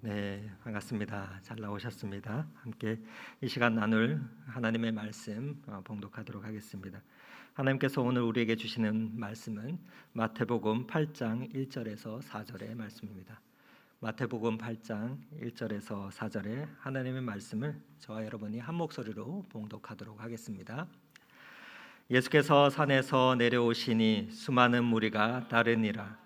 네, 반갑습니다. 잘 나오셨습니다. 함께 이 시간 나눌 하나님의 말씀 봉독하도록 하겠습니다. 하나님께서 오늘 우리에게 주시는 말씀은 마태복음 8장 1절에서 4절의 말씀입니다. 마태복음 8장 1절에서 4절의 하나님의 말씀을 저와 여러분이 한 목소리로 봉독하도록 하겠습니다. 예수께서 산에서 내려오시니 수많은 무리가 따르니라.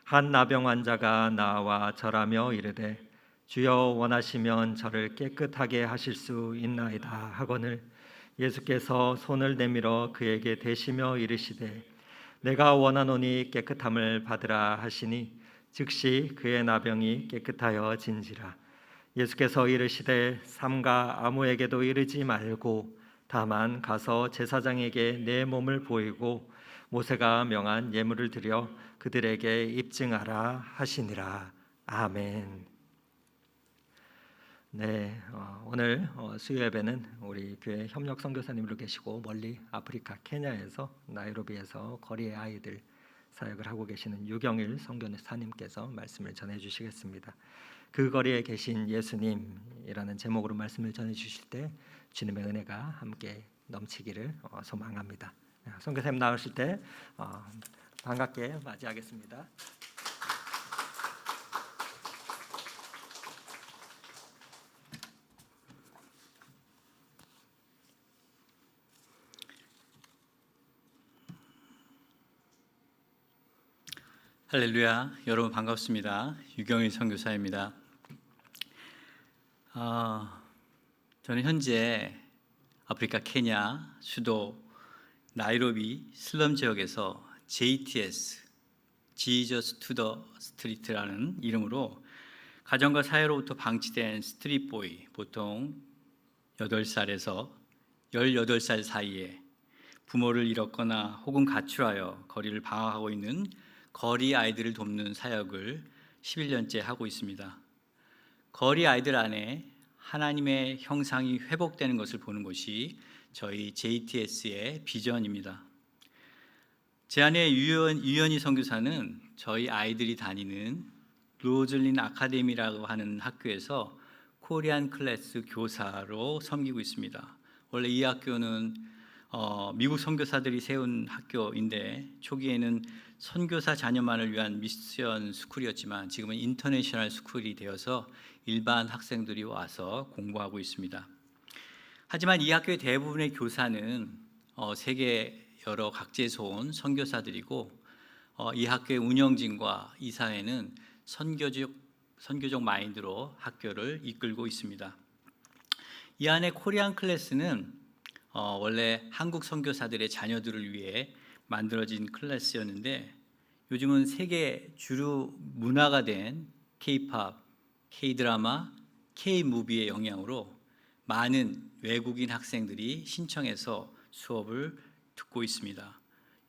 한 나병 환자가 나와 절하며 이르되 주여 원하시면 저를 깨끗하게 하실 수 있나이다 하거늘 예수께서 손을 내밀어 그에게 대시며 이르시되 내가 원하노니 깨끗함을 받으라 하시니 즉시 그의 나병이 깨끗하여 진지라. 예수께서 이르시되 삼가 아무에게도 이르지 말고 다만 가서 제사장에게 내 몸을 보이고 모세가 명한 예물을 드려 그들에게 입증하라 하시니라. 아멘. 네, 오늘 수요 예배는 우리 교회 협력 선교사님으로 계시고 멀리 아프리카 케냐에서 나이로비에서 거리의 아이들 사역을 하고 계시는 유경일 선교사님께서 말씀을 전해 주시겠습니다. 그 거리에 계신 예수님이라는 제목으로 말씀을 전해 주실 때 주님의 은혜가 함께 넘치기를 소망합니다. 선교사님 나오실 때 반갑게 맞이하겠습니다. 할렐루야, 여러분 반갑습니다. 유경일 선교사입니다. 저는 현재 아프리카 케냐 수도 나이로비 슬럼 지역에서 JTS Jesus to the Street라는 이름으로 가정과 사회로부터 방치된 스트릿보이, 보통 8살에서 18살 사이에 부모를 잃었거나 혹은 가출하여 거리를 방황하고 있는 거리 아이들을 돕는 사역을 11년째 하고 있습니다. 거리 아이들 안에 하나님의 형상이 회복되는 것을 보는 것이 저희 JTS의 비전입니다. 제 아내 유연희 선교사는 저희 아이들이 다니는 로즐린 아카데미라고 하는 학교에서 코리안 클래스 교사로 섬기고 있습니다. 원래 이 학교는 미국 선교사들이 세운 학교인데 초기에는 선교사 자녀만을 위한 미션 스쿨이었지만 지금은 인터내셔널 스쿨이 되어서 일반 학생들이 와서 공부하고 있습니다. 하지만 이 학교의 대부분의 교사는 세계 여러 각지에서 온 선교사들이고 이 학교의 운영진과 이사회는 선교적 마인드로 학교를 이끌고 있습니다. 이 안에 코리안 클래스는 원래 한국 선교사들의 자녀들을 위해 만들어진 클래스였는데 요즘은 세계 주류 문화가 된 K-팝, K-드라마, K-무비의 영향으로 많은 외국인 학생들이 신청해서 수업을 듣고 있습니다.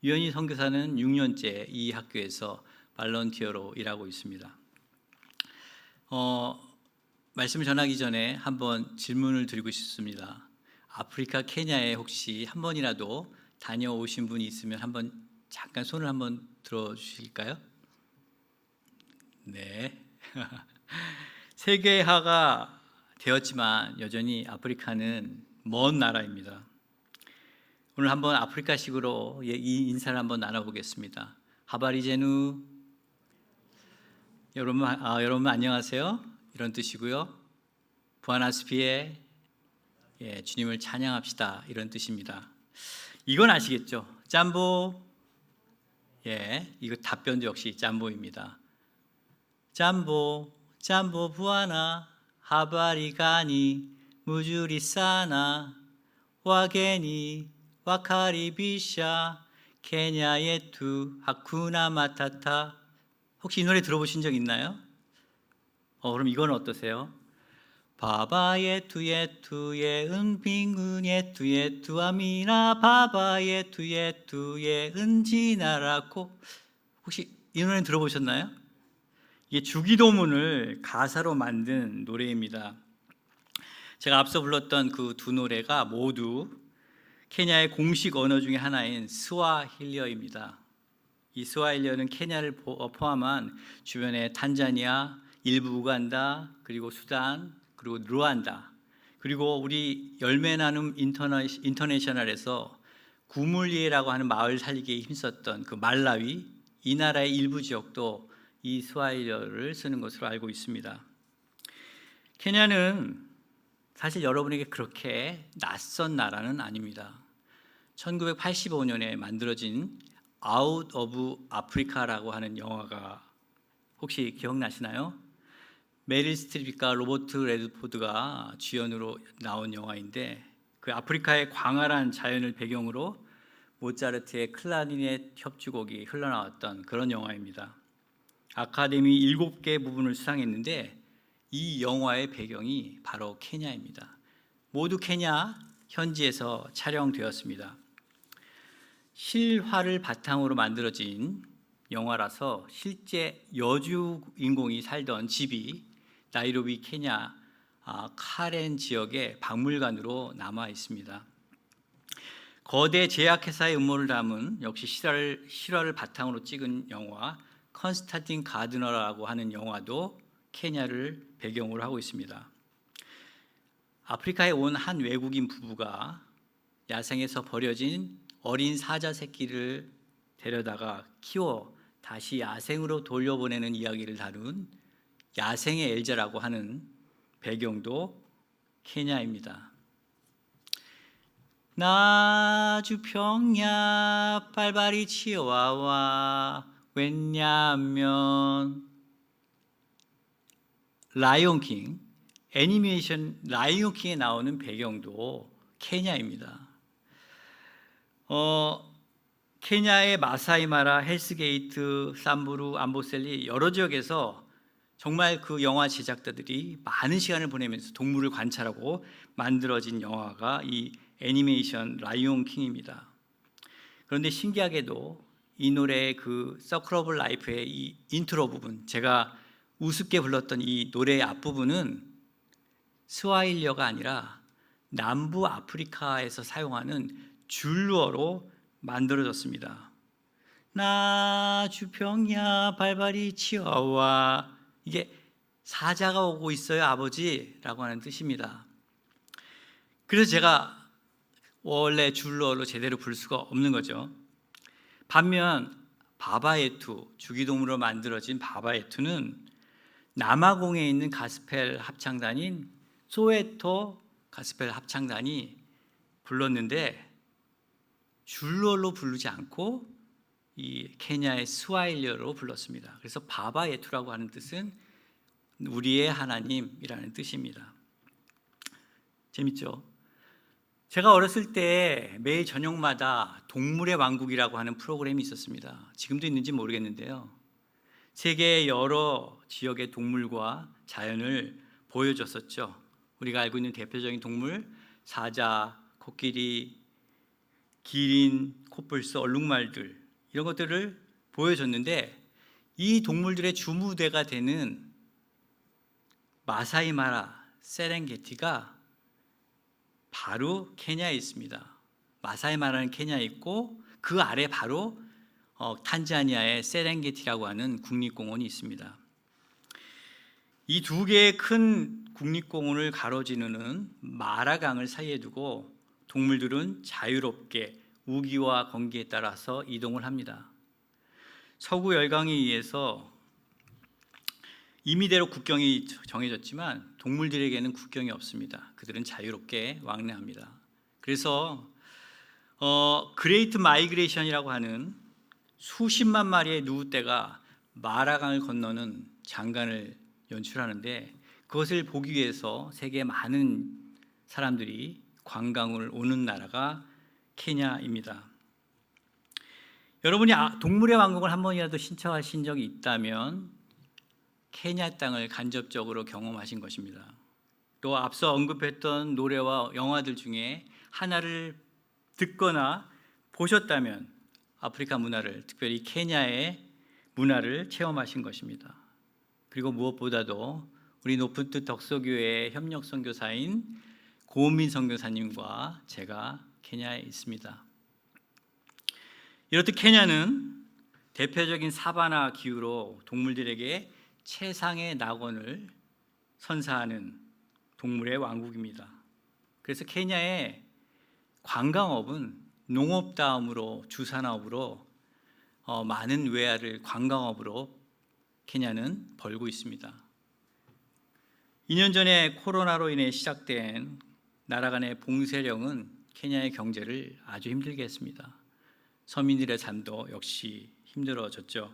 유연희 선교사는 6년째 이 학교에서 발런티어로 일하고 있습니다. 말씀을 전하기 전에 한번 질문을 드리고 싶습니다. 아프리카 케냐에 혹시 한 번이라도 다녀오신 분이 있으면 한번 잠깐 손을 한번 들어주실까요? 네. 세계화가 되었지만 여전히 아프리카는 먼 나라입니다. 오늘 한번 아프리카식으로 이 인사를 한번 나눠보겠습니다. 하바리제누. 여러분 안녕하세요. 이런 뜻이고요. 부아나스피에, 주님을 찬양합시다, 이런 뜻입니다. 이건 아시겠죠? 짬보. 이거 답변도 역시 짬보입니다. 짬보, 짬보 부아나, 하바리가니, 무주리사나, 와게니, 와카리비샤, 케냐예투, 하쿠나 마타타. 혹시 이 노래 들어보신 적 있나요? 그럼 이건 어떠세요? 바바예투예투예 은빙은예투예투 아미나 바바예투예투예 은지나라코. 혹시 이 노래 들어보셨나요? 이게 주기도문을 가사로 만든 노래입니다. 제가 앞서 불렀던 그 두 노래가 모두 케냐의 공식 언어 중에 하나인 스와힐리어입니다. 이 스와힐리어는 케냐를 포함한 주변의 탄자니아, 일부 우간다, 그리고 수단, 그리고 루안다, 그리고 우리 열매 나눔 인터내셔널에서 구물리에라고 하는 마을 살리기에 힘썼던 그 말라위, 이 나라의 일부 지역도 이 스와힐리어를 쓰는 것으로 알고 있습니다. 케냐는 사실 여러분에게 그렇게 낯선 나라는 아닙니다. 1985년에 만들어진 아웃 오브 아프리카라고 하는 영화가 혹시 기억나시나요? 메릴 스트립과 로버트 레드포드가 주연으로 나온 영화인데, 그 아프리카의 광활한 자연을 배경으로 모차르트의 클라리넷 협주곡이 흘러나왔던 그런 영화입니다. 아카데미 7개 부분을 수상했는데 이 영화의 배경이 바로 케냐입니다. 모두 케냐 현지에서 촬영되었습니다. 실화를 바탕으로 만들어진 영화라서 실제 여주 인공이 살던 집이 나이로비 케냐 카렌 지역의 박물관으로 남아 있습니다. 거대 제약회사의 음모를 담은 역시 실화를 바탕으로 찍은 영화 컨스탄틴 가드너라고 하는 영화도 케냐를 배경으로 하고 있습니다. 아프리카에 온 한 외국인 부부가 야생에서 버려진 어린 사자 새끼를 데려다가 키워 다시 야생으로 돌려보내는 이야기를 다룬 야생의 엘자라고 하는 배경도 케냐입니다. 나주 평야 빨바리 치와와 왜냐하면 라이온킹, 애니메이션 라이온킹에 나오는 배경도 케냐입니다. 케냐의 마사이마라, 헬스게이트, 삼부루, 암보셀리 여러 지역에서 정말 그 영화 제작자들이 많은 시간을 보내면서 동물을 관찰하고 만들어진 영화가 이 애니메이션 라이온 킹입니다. 그런데 신기하게도 이 노래의 그 서클 오브 라이프의 이 인트로 부분, 제가 우습게 불렀던 이 노래의 앞부분은 스와힐리어가 아니라 남부 아프리카에서 사용하는 줄루어로 만들어졌습니다. 나주평야 발발이 치어와, 이게 사자가 오고 있어요 아버지라고 하는 뜻입니다. 그래서 제가 원래 줄루어로 제대로 부를 수가 없는 거죠. 반면 바바예투, 주기동물로 만들어진 바바예투는 남아공에 있는 가스펠 합창단인 소웨토 가스펠 합창단이 불렀는데 줄루어로 부르지 않고 이 케냐의 스와힐리어로 불렀습니다. 그래서 바바예투라고 하는 뜻은 우리의 하나님이라는 뜻입니다. 재밌죠? 제가 어렸을 때 매일 저녁마다 동물의 왕국이라고 하는 프로그램이 있었습니다. 지금도 있는지 모르겠는데요. 세계의 여러 지역의 동물과 자연을 보여줬었죠. 우리가 알고 있는 대표적인 동물, 사자, 코끼리, 기린, 코뿔소, 얼룩말들, 이런 것들을 보여줬는데 이 동물들의 주무대가 되는 마사이마라, 세렝게티가 바로 케냐에 있습니다. 마사이마라는 케냐에 있고 그 아래 바로 탄자니아의 세렝게티라고 하는 국립공원이 있습니다. 이 두 개의 큰 국립공원을 가로지르는 마라강을 사이에 두고 동물들은 자유롭게 우기와 건기에 따라서 이동을 합니다. 서구 열강에 의해서 임의대로 국경이 정해졌지만 동물들에게는 국경이 없습니다. 그들은 자유롭게 왕래합니다. 그래서 그레이트 마이그레이션이라고 하는 수십만 마리의 누우떼가 마라강을 건너는 장관을 연출하는데 그것을 보기 위해서 세계 많은 사람들이 관광을 오는 나라가 케냐입니다. 여러분이 동물의 왕국을 한 번이라도 신청하신 적이 있다면 케냐 땅을 간접적으로 경험하신 것입니다. 또 앞서 언급했던 노래와 영화들 중에 하나를 듣거나 보셨다면 아프리카 문화를, 특별히 케냐의 문화를 체험하신 것입니다. 그리고 무엇보다도 우리 높은 뜻 덕소교회의 협력 선교사인 고은민 선교사님과 제가 케냐에 있습니다. 이렇듯 케냐는 대표적인 사바나 기후로 동물들에게 최상의 낙원을 선사하는 동물의 왕국입니다. 그래서 케냐의 관광업은 농업 다음으로 주산업으로 많은 외화를 관광업으로 케냐는 벌고 있습니다. 2년 전에 코로나로 인해 시작된 나라 간의 봉쇄령은 케냐의 경제를 아주 힘들게 했습니다. 서민들의 삶도 역시 힘들어졌죠.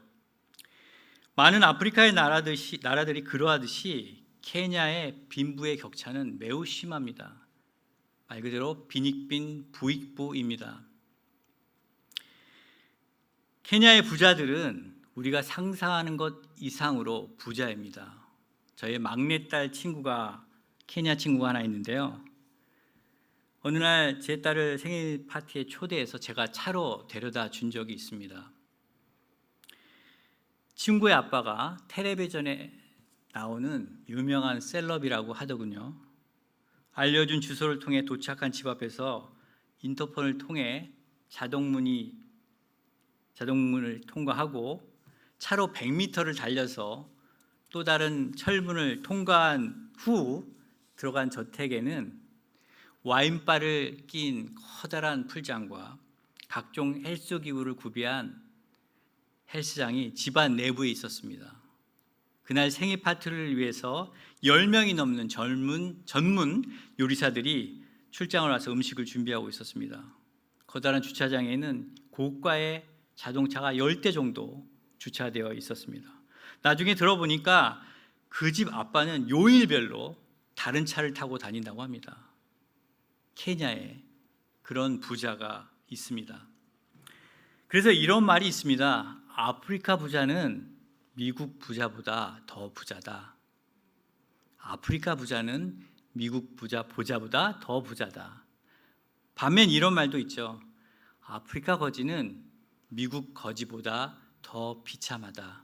많은 아프리카의 나라들이 그러하듯이 케냐의 빈부의 격차는 매우 심합니다. 말 그대로 빈익빈 부익부입니다. 케냐의 부자들은 우리가 상상하는 것 이상으로 부자입니다. 저의 막내딸 친구가 케냐 친구가 하나 있는데요. 어느 날 제 딸을 생일 파티에 초대해서 제가 차로 데려다 준 적이 있습니다. 친구의 아빠가 텔레비전에 나오는 유명한 셀럽이라고 하더군요. 알려준 주소를 통해 도착한 집 앞에서 인터폰을 통해 자동문을 통과하고 차로 100m를 달려서 또 다른 철문을 통과한 후 들어간 저택에는 와인바를 낀 커다란 풀장과 각종 헬스기구를 구비한 헬스장이 집안 내부에 있었습니다. 그날 생일 파티를 위해서 10명이 넘는 전문 요리사들이 출장을 와서 음식을 준비하고 있었습니다. 커다란 주차장에는 고가의 자동차가 10대 정도 주차되어 있었습니다. 나중에 들어보니까 그 집 아빠는 요일별로 다른 차를 타고 다닌다고 합니다. 케냐에 그런 부자가 있습니다. 그래서 이런 말이 있습니다. 아프리카 부자는 미국 부자보다 더 부자다. 아프리카 부자는 미국 부자보다 더 부자다. 반면 이런 말도 있죠. 아프리카 거지는 미국 거지보다 더 비참하다.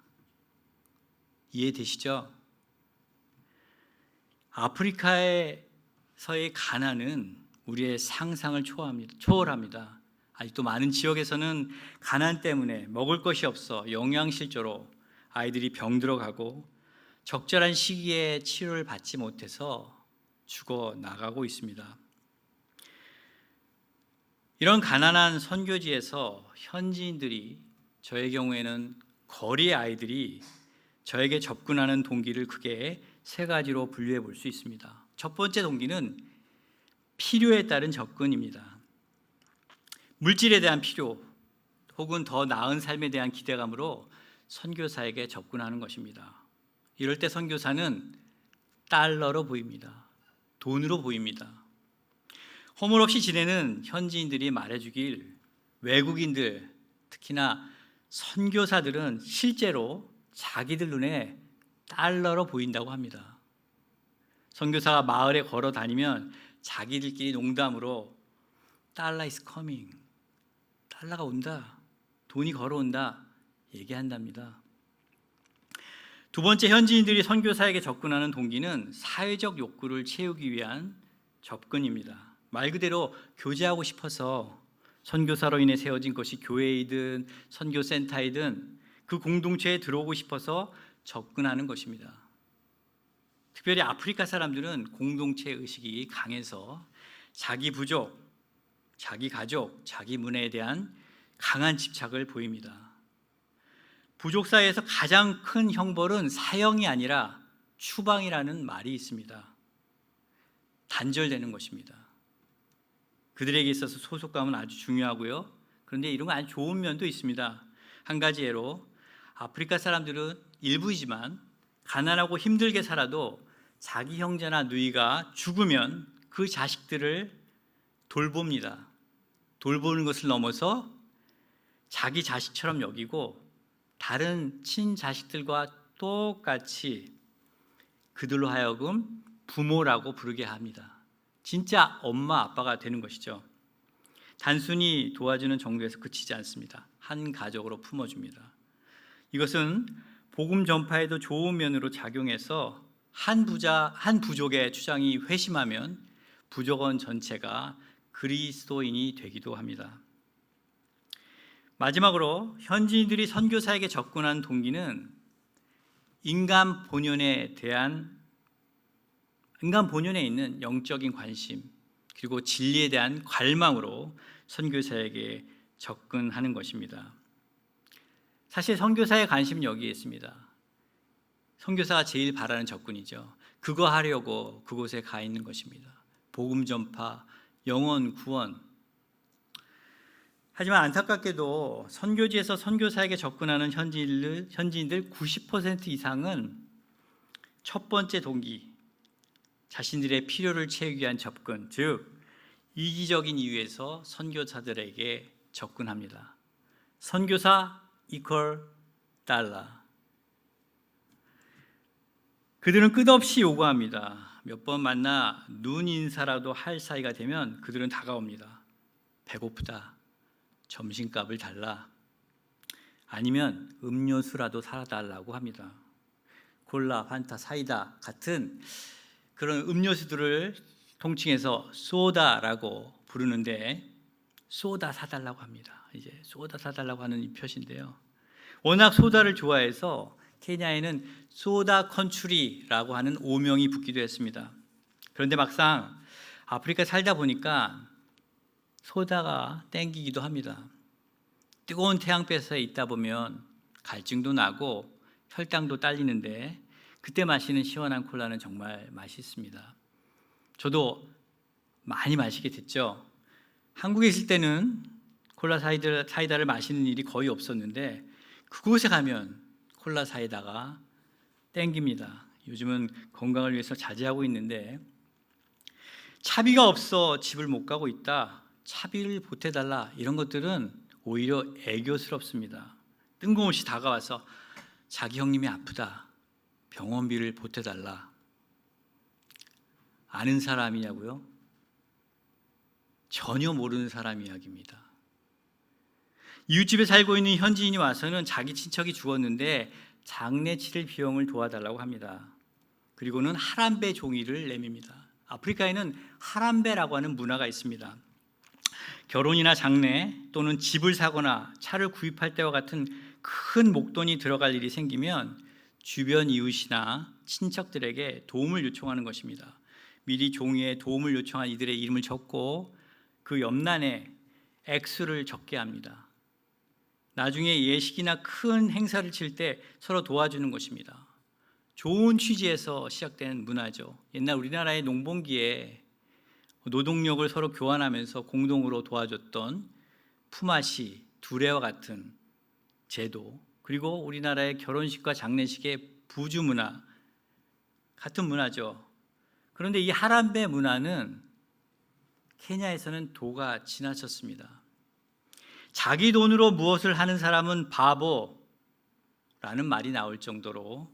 이해되시죠? 아프리카에서의 가난은 우리의 상상을 초월합니다. 아직도 많은 지역에서는 가난 때문에 먹을 것이 없어 영양실조로 아이들이 병들어가고 적절한 시기에 치료를 받지 못해서 죽어나가고 있습니다. 이런 가난한 선교지에서 현지인들이, 저의 경우에는 거리의 아이들이 저에게 접근하는 동기를 크게 세 가지로 분류해 볼 수 있습니다. 첫 번째 동기는 필요에 따른 접근입니다. 물질에 대한 필요 혹은 더 나은 삶에 대한 기대감으로 선교사에게 접근하는 것입니다. 이럴 때 선교사는 달러로 보입니다. 돈으로 보입니다. 허물없이 지내는 현지인들이 말해주길 외국인들, 특히나 선교사들은 실제로 자기들 눈에 달러로 보인다고 합니다. 선교사가 마을에 걸어 다니면 자기들끼리 농담으로 달러 is coming, 달러가 온다, 돈이 걸어온다 얘기한답니다. 두 번째, 현지인들이 선교사에게 접근하는 동기는 사회적 욕구를 채우기 위한 접근입니다. 말 그대로 교제하고 싶어서 선교사로 인해 세워진 것이 교회이든 선교센터이든 그 공동체에 들어오고 싶어서 접근하는 것입니다. 특별히 아프리카 사람들은 공동체 의식이 강해서 자기 부족, 자기 가족, 자기 문화에 대한 강한 집착을 보입니다. 부족 사회에서 가장 큰 형벌은 사형이 아니라 추방이라는 말이 있습니다. 단절되는 것입니다. 그들에게 있어서 소속감은 아주 중요하고요. 그런데 이런 거 아주 좋은 면도 있습니다. 한 가지 예로 아프리카 사람들은 일부이지만 가난하고 힘들게 살아도 자기 형제나 누이가 죽으면 그 자식들을 돌봅니다. 돌보는 것을 넘어서 자기 자식처럼 여기고 다른 친자식들과 똑같이 그들로 하여금 부모라고 부르게 합니다. 진짜 엄마 아빠가 되는 것이죠. 단순히 도와주는 정도에서 그치지 않습니다. 한 가족으로 품어줍니다. 이것은 복음 전파에도 좋은 면으로 작용해서 한 부족의 주장이 회심하면 부족원 전체가 그리스도인이 되기도 합니다. 마지막으로 현지인들이 선교사에게 접근한 동기는 인간 본연에 있는 영적인 관심 그리고 진리에 대한 갈망으로 선교사에게 접근하는 것입니다. 사실 선교사의 관심은 여기에 있습니다. 선교사가 제일 바라는 접근이죠. 그거 하려고 그곳에 가 있는 것입니다. 복음 전파, 영혼 구원. 하지만 안타깝게도 선교지에서 선교사에게 접근하는 현지인들 90% 이상은 첫 번째 동기, 자신들의 필요를 채우기 위한 접근, 즉 이기적인 이유에서 선교사들에게 접근합니다. 선교사 이퀄 달러. 그들은 끝없이 요구합니다. 몇 번 만나 눈 인사라도 할 사이가 되면 그들은 다가옵니다. 배고프다. 점심값을 달라. 아니면 음료수라도 사달라고 합니다. 콜라, 판타, 사이다 같은 그런 음료수들을 통칭해서 소다라고 부르는데 소다 사달라고 합니다. 이제 소다 사달라고 하는 이 표시인데요. 워낙 소다를 좋아해서 케냐에는 소다 컨츄리라고 하는 오명이 붙기도 했습니다. 그런데 막상 아프리카에 살다 보니까 소다가 땡기기도 합니다. 뜨거운 태양볕에 있다 보면 갈증도 나고 혈당도 딸리는데 그때 마시는 시원한 콜라는 정말 맛있습니다. 저도 많이 마시게 됐죠. 한국에 있을 때는 콜라 사이다를 마시는 일이 거의 없었는데 그곳에 가면 콜라 사이다가 땡깁니다. 요즘은 건강을 위해서 자제하고 있는데 차비가 없어 집을 못 가고 있다. 차비를 보태달라. 이런 것들은 오히려 애교스럽습니다. 뜬금없이 다가와서 자기 형님이 아프다. 병원비를 보태달라. 아는 사람이냐고요? 전혀 모르는 사람 이야기입니다. 이웃집에 살고 있는 현지인이 와서는 자기 친척이 죽었는데 장례 치를 비용을 도와달라고 합니다. 그리고는 하람베 종이를 내밉니다. 아프리카에는 하람베라고 하는 문화가 있습니다. 결혼이나 장례 또는 집을 사거나 차를 구입할 때와 같은 큰 목돈이 들어갈 일이 생기면 주변 이웃이나 친척들에게 도움을 요청하는 것입니다. 미리 종이에 도움을 요청한 이들의 이름을 적고 그 옆란에 액수를 적게 합니다. 나중에 예식이나 큰 행사를 칠 때 서로 도와주는 것입니다. 좋은 취지에서 시작되는 문화죠. 옛날 우리나라의 농번기에 노동력을 서로 교환하면서 공동으로 도와줬던 품앗이, 두레와 같은 제도, 그리고 우리나라의 결혼식과 장례식의 부주 문화 같은 문화죠. 그런데 이 하람베 문화는 케냐에서는 도가 지나쳤습니다. 자기 돈으로 무엇을 하는 사람은 바보라는 말이 나올 정도로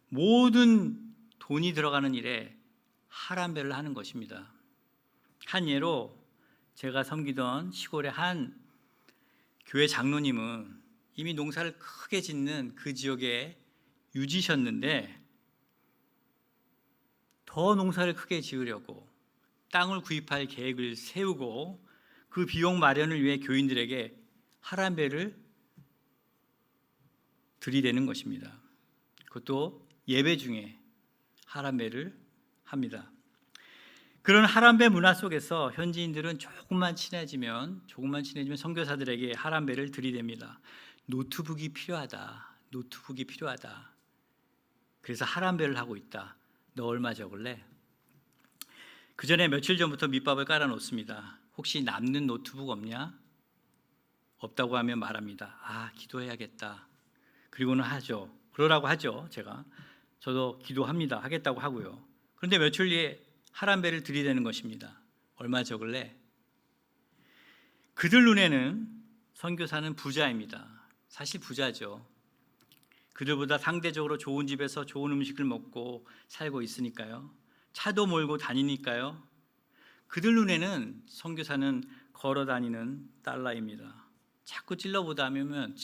모든 돈이 들어가는 일에 하람베를 하는 것입니다. 한 예로 제가 섬기던 시골의 한 교회 장로님은 이미 농사를 크게 짓는 그 지역에 유지셨는데 더 농사를 크게 지으려고 땅을 구입할 계획을 세우고 그 비용 마련을 위해 교인들에게 하람베를 들이대는 것입니다. 그것도 예배 중에 하람베를 합니다. 그런 하람베 문화 속에서 현지인들은 조금만 친해지면 선교사들에게 하람베를 들이댑니다. 노트북이 필요하다. 노트북이 필요하다. 그래서 하람베를 하고 있다. 너 얼마 적을래? 그 전에 며칠 전부터 밑밥을 깔아 놓습니다. 혹시 남는 노트북 없냐? 없다고 하면 말합니다. 아, 기도해야겠다. 그리고는 하죠. 그러라고 하죠. 저도 기도합니다. 하겠다고 하고요. 그런데 며칠 뒤에 하람베를 들이대는 것입니다. 얼마 적을래? 그들 눈에는 선교사는 부자입니다. 사실 부자죠. 그들보다 상대적으로 좋은 집에서 좋은 음식을 먹고 살고 있으니까요. 차도 몰고 다니니까요. 그들 눈에는 선교사는 걸어 다니는 달러입니다. 자꾸 찔러보다 보면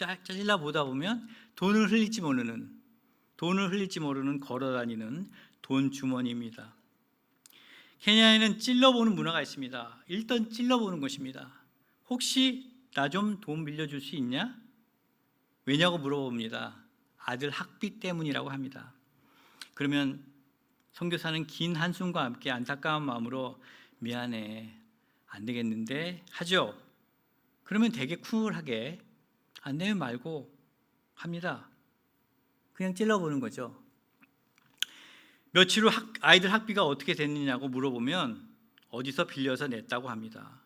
돈을 흘릴지 모르는 걸어 다니는 돈 주머니입니다. 케냐에는 찔러보는 문화가 있습니다. 일단 찔러보는 것입니다. 혹시 나 좀 돈 빌려줄 수 있냐? 왜냐고 물어봅니다. 아들 학비 때문이라고 합니다. 그러면 선교사는 긴 한숨과 함께 안타까운 마음으로 미안해, 안 되겠는데 하죠. 그러면 되게 쿨하게 안 되면 말고 합니다. 그냥 찔러보는 거죠. 며칠 후 아이들 학비가 어떻게 됐느냐고 물어보면 어디서 빌려서 냈다고 합니다.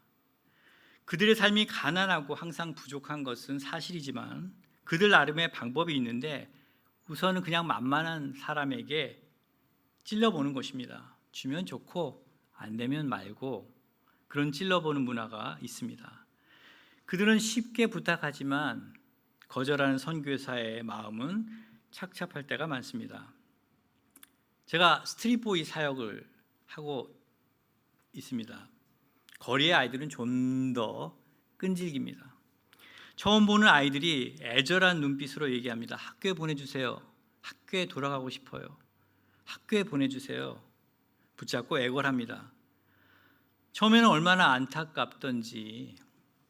그들의 삶이 가난하고 항상 부족한 것은 사실이지만 그들 나름의 방법이 있는데 우선은 그냥 만만한 사람에게 찔러보는 것입니다. 주면 좋고 안 되면 말고 그런 찔러보는 문화가 있습니다. 그들은 쉽게 부탁하지만 거절하는 선교사의 마음은 착잡할 때가 많습니다. 제가 스트릿보이 사역을 하고 있습니다. 거리의 아이들은 좀 더 끈질깁니다. 처음 보는 아이들이 애절한 눈빛으로 얘기합니다. 학교에 보내주세요. 학교에 돌아가고 싶어요. 학교에 보내주세요. 붙잡고 애걸합니다. 처음에는 얼마나 안타깝던지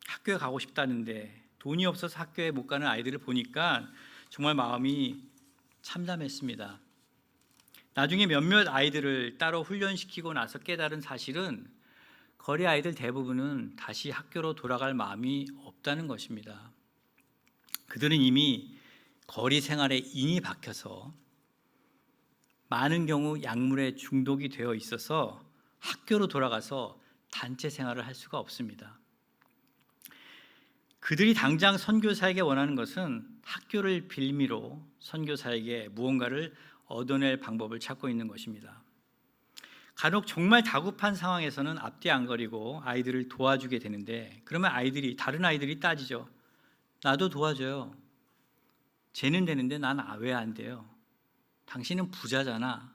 학교에 가고 싶다는데 돈이 없어서 학교에 못 가는 아이들을 보니까 정말 마음이 참담했습니다. 나중에 몇몇 아이들을 따로 훈련시키고 나서 깨달은 사실은 거리 아이들 대부분은 다시 학교로 돌아갈 마음이 없다는 것입니다. 그들은 이미 거리 생활에 인이 박혀서 많은 경우 약물에 중독이 되어 있어서 학교로 돌아가서 단체 생활을 할 수가 없습니다. 그들이 당장 선교사에게 원하는 것은 학교를 빌미로 선교사에게 무언가를 얻어낼 방법을 찾고 있는 것입니다. 간혹 정말 다급한 상황에서는 앞뒤 안 거리고 아이들을 도와주게 되는데 그러면 다른 아이들이 따지죠. 나도 도와줘요. 쟤는 되는데 난 왜 안 돼요? 당신은 부자잖아.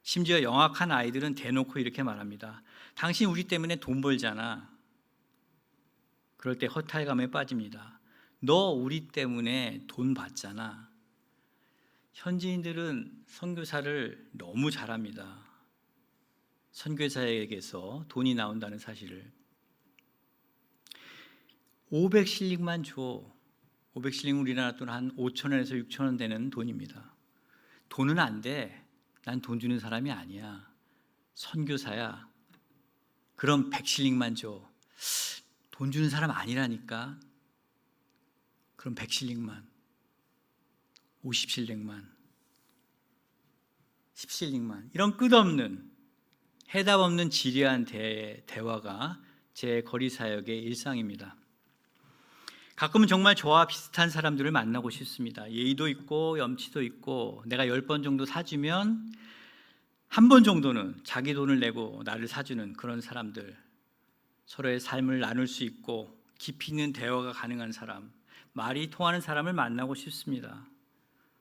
심지어 영악한 아이들은 대놓고 이렇게 말합니다. 당신 우리 때문에 돈 벌잖아. 그럴 때 허탈감에 빠집니다. 너 우리 때문에 돈 받잖아. 현지인들은 선교사를 너무 잘합니다. 선교사에게서 돈이 나온다는 사실을. 500실링만 줘. 500실링 우리나라 돈 한 5,000원에서 6,000원 되는 돈입니다. 돈은 안 돼. 난 돈 주는 사람이 아니야. 선교사야. 그럼 100실링만 줘. 돈 주는 사람 아니라니까. 그럼 100실링만. 50실링만, 10실링만, 이런 끝없는 해답 없는 지리한 대화가 제 거리 사역의 일상입니다. 가끔은 정말 저와 비슷한 사람들을 만나고 싶습니다. 예의도 있고 염치도 있고 내가 10번 정도 사주면 한 번 정도는 자기 돈을 내고 나를 사주는 그런 사람들, 서로의 삶을 나눌 수 있고 깊이 있는 대화가 가능한 사람, 말이 통하는 사람을 만나고 싶습니다.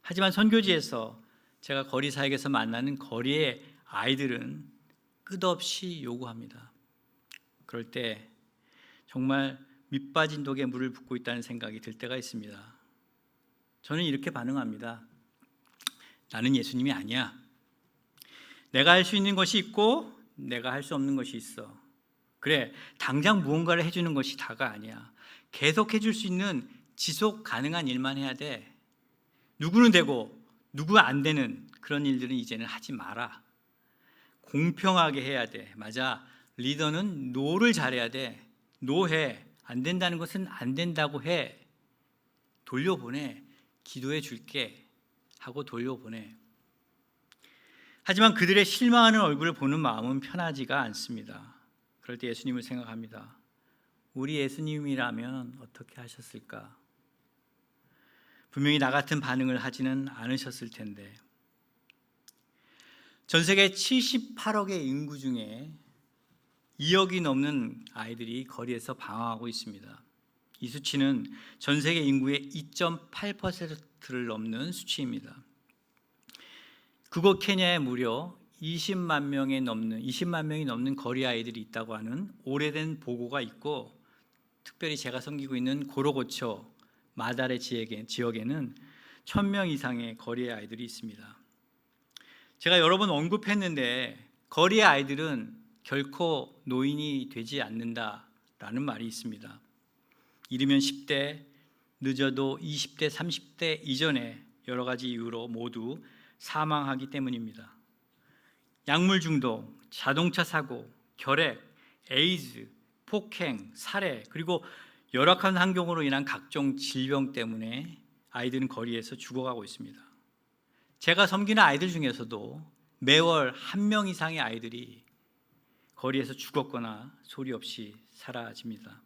하지만 선교지에서 제가 거리 사역에서 만나는 거리의 아이들은 끝없이 요구합니다. 그럴 때 정말 밑빠진 독에 물을 붓고 있다는 생각이 들 때가 있습니다. 저는 이렇게 반응합니다. 나는 예수님이 아니야. 내가 할 수 있는 것이 있고 내가 할 수 없는 것이 있어. 그래, 당장 무언가를 해주는 것이 다가 아니야. 계속 해줄 수 있는 지속 가능한 일만 해야 돼. 누구는 되고 누구가 안 되는 그런 일들은 이제는 하지 마라. 공평하게 해야 돼. 맞아. 리더는 노를 잘해야 돼. 노해. 안 된다는 것은 안 된다고 해. 돌려보내. 기도해 줄게 하고 돌려보내. 하지만 그들의 실망하는 얼굴을 보는 마음은 편하지가 않습니다. 그럴 때 예수님을 생각합니다. 우리 예수님이라면 어떻게 하셨을까? 분명히 나 같은 반응을 하지는 않으셨을 텐데. 전 세계 78억의 인구 중에 2억이 넘는 아이들이 거리에서 방황하고 있습니다. 이 수치는 전 세계 인구의 2.8%를 넘는 수치입니다. 그곳 케냐에 무려 20만 명이 넘는 거리 아이들이 있다고 하는 오래된 보고가 있고, 특별히 제가 섬기고 있는 고로고초 마다레 지역에는 1,000명 이상의 거리의 아이들이 있습니다. 제가 여러 번 언급했는데 거리의 아이들은 결코 노인이 되지 않는다라는 말이 있습니다. 이르면 10대, 늦어도 20대, 30대 이전에 여러 가지 이유로 모두 사망하기 때문입니다. 약물 중독, 자동차 사고, 결핵, 에이즈, 폭행, 살해, 그리고 열악한 환경으로 인한 각종 질병 때문에 아이들은 거리에서 죽어가고 있습니다. 제가 섬기는 아이들 중에서도 매월 1명 이상의 아이들이 거리에서 죽었거나 소리 없이 사라집니다.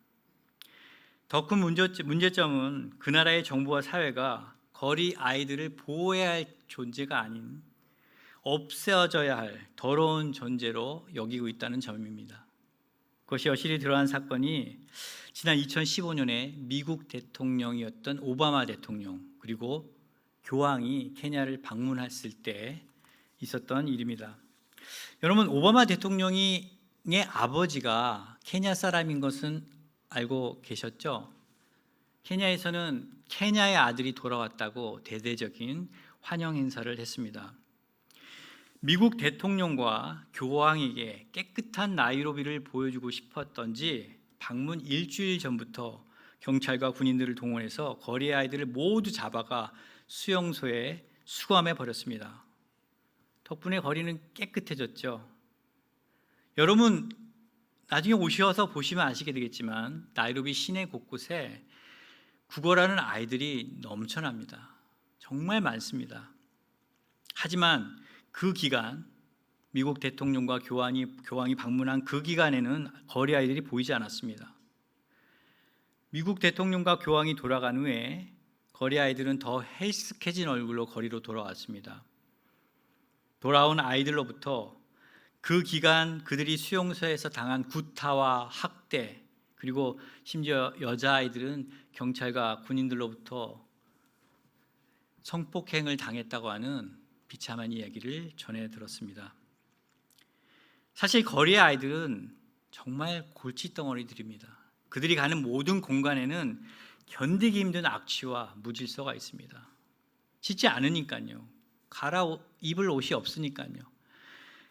더 큰 문제점은 그 나라의 정부와 사회가 거리 아이들을 보호해야 할 존재가 아닌 없어져야 할 더러운 존재로 여기고 있다는 점입니다. 그것이 여실히 드러난 사건이 지난 2015년에 미국 대통령이었던 오바마 대통령 그리고 교황이 케냐를 방문했을 때 있었던 일입니다. 여러분, 오바마 대통령의 아버지가 케냐 사람인 것은 알고 계셨죠? 케냐에서는 케냐의 아들이 돌아왔다고 대대적인 환영 행사를 했습니다. 미국 대통령과 교황에게 깨끗한 나이로비를 보여주고 싶었던지 방문 일주일 전부터 경찰과 군인들을 동원해서 거리의 아이들을 모두 잡아가 수용소에 수감해 버렸습니다. 덕분에 거리는 깨끗해졌죠. 여러분, 나중에 오셔서 보시면 아시게 되겠지만 나이로비 시내 곳곳에 구걸하는 아이들이 넘쳐납니다. 정말 많습니다. 하지만 그 기간, 미국 대통령과 교황이 방문한 그 기간에는 거리 아이들이 보이지 않았습니다. 미국 대통령과 교황이 돌아간 후에 거리 아이들은 더 헬스케진 얼굴로 거리로 돌아왔습니다. 돌아온 아이들로부터 그 기간 그들이 수용소에서 당한 구타와 학대, 그리고 심지어 여자아이들은 경찰과 군인들로부터 성폭행을 당했다고 하는 비참한 이야기를 전해 들었습니다. 사실 거리의 아이들은 정말 골칫덩어리들입니다. 그들이 가는 모든 공간에는 견디기 힘든 악취와 무질서가 있습니다. 씻지 않으니까요. 입을 옷이 없으니까요.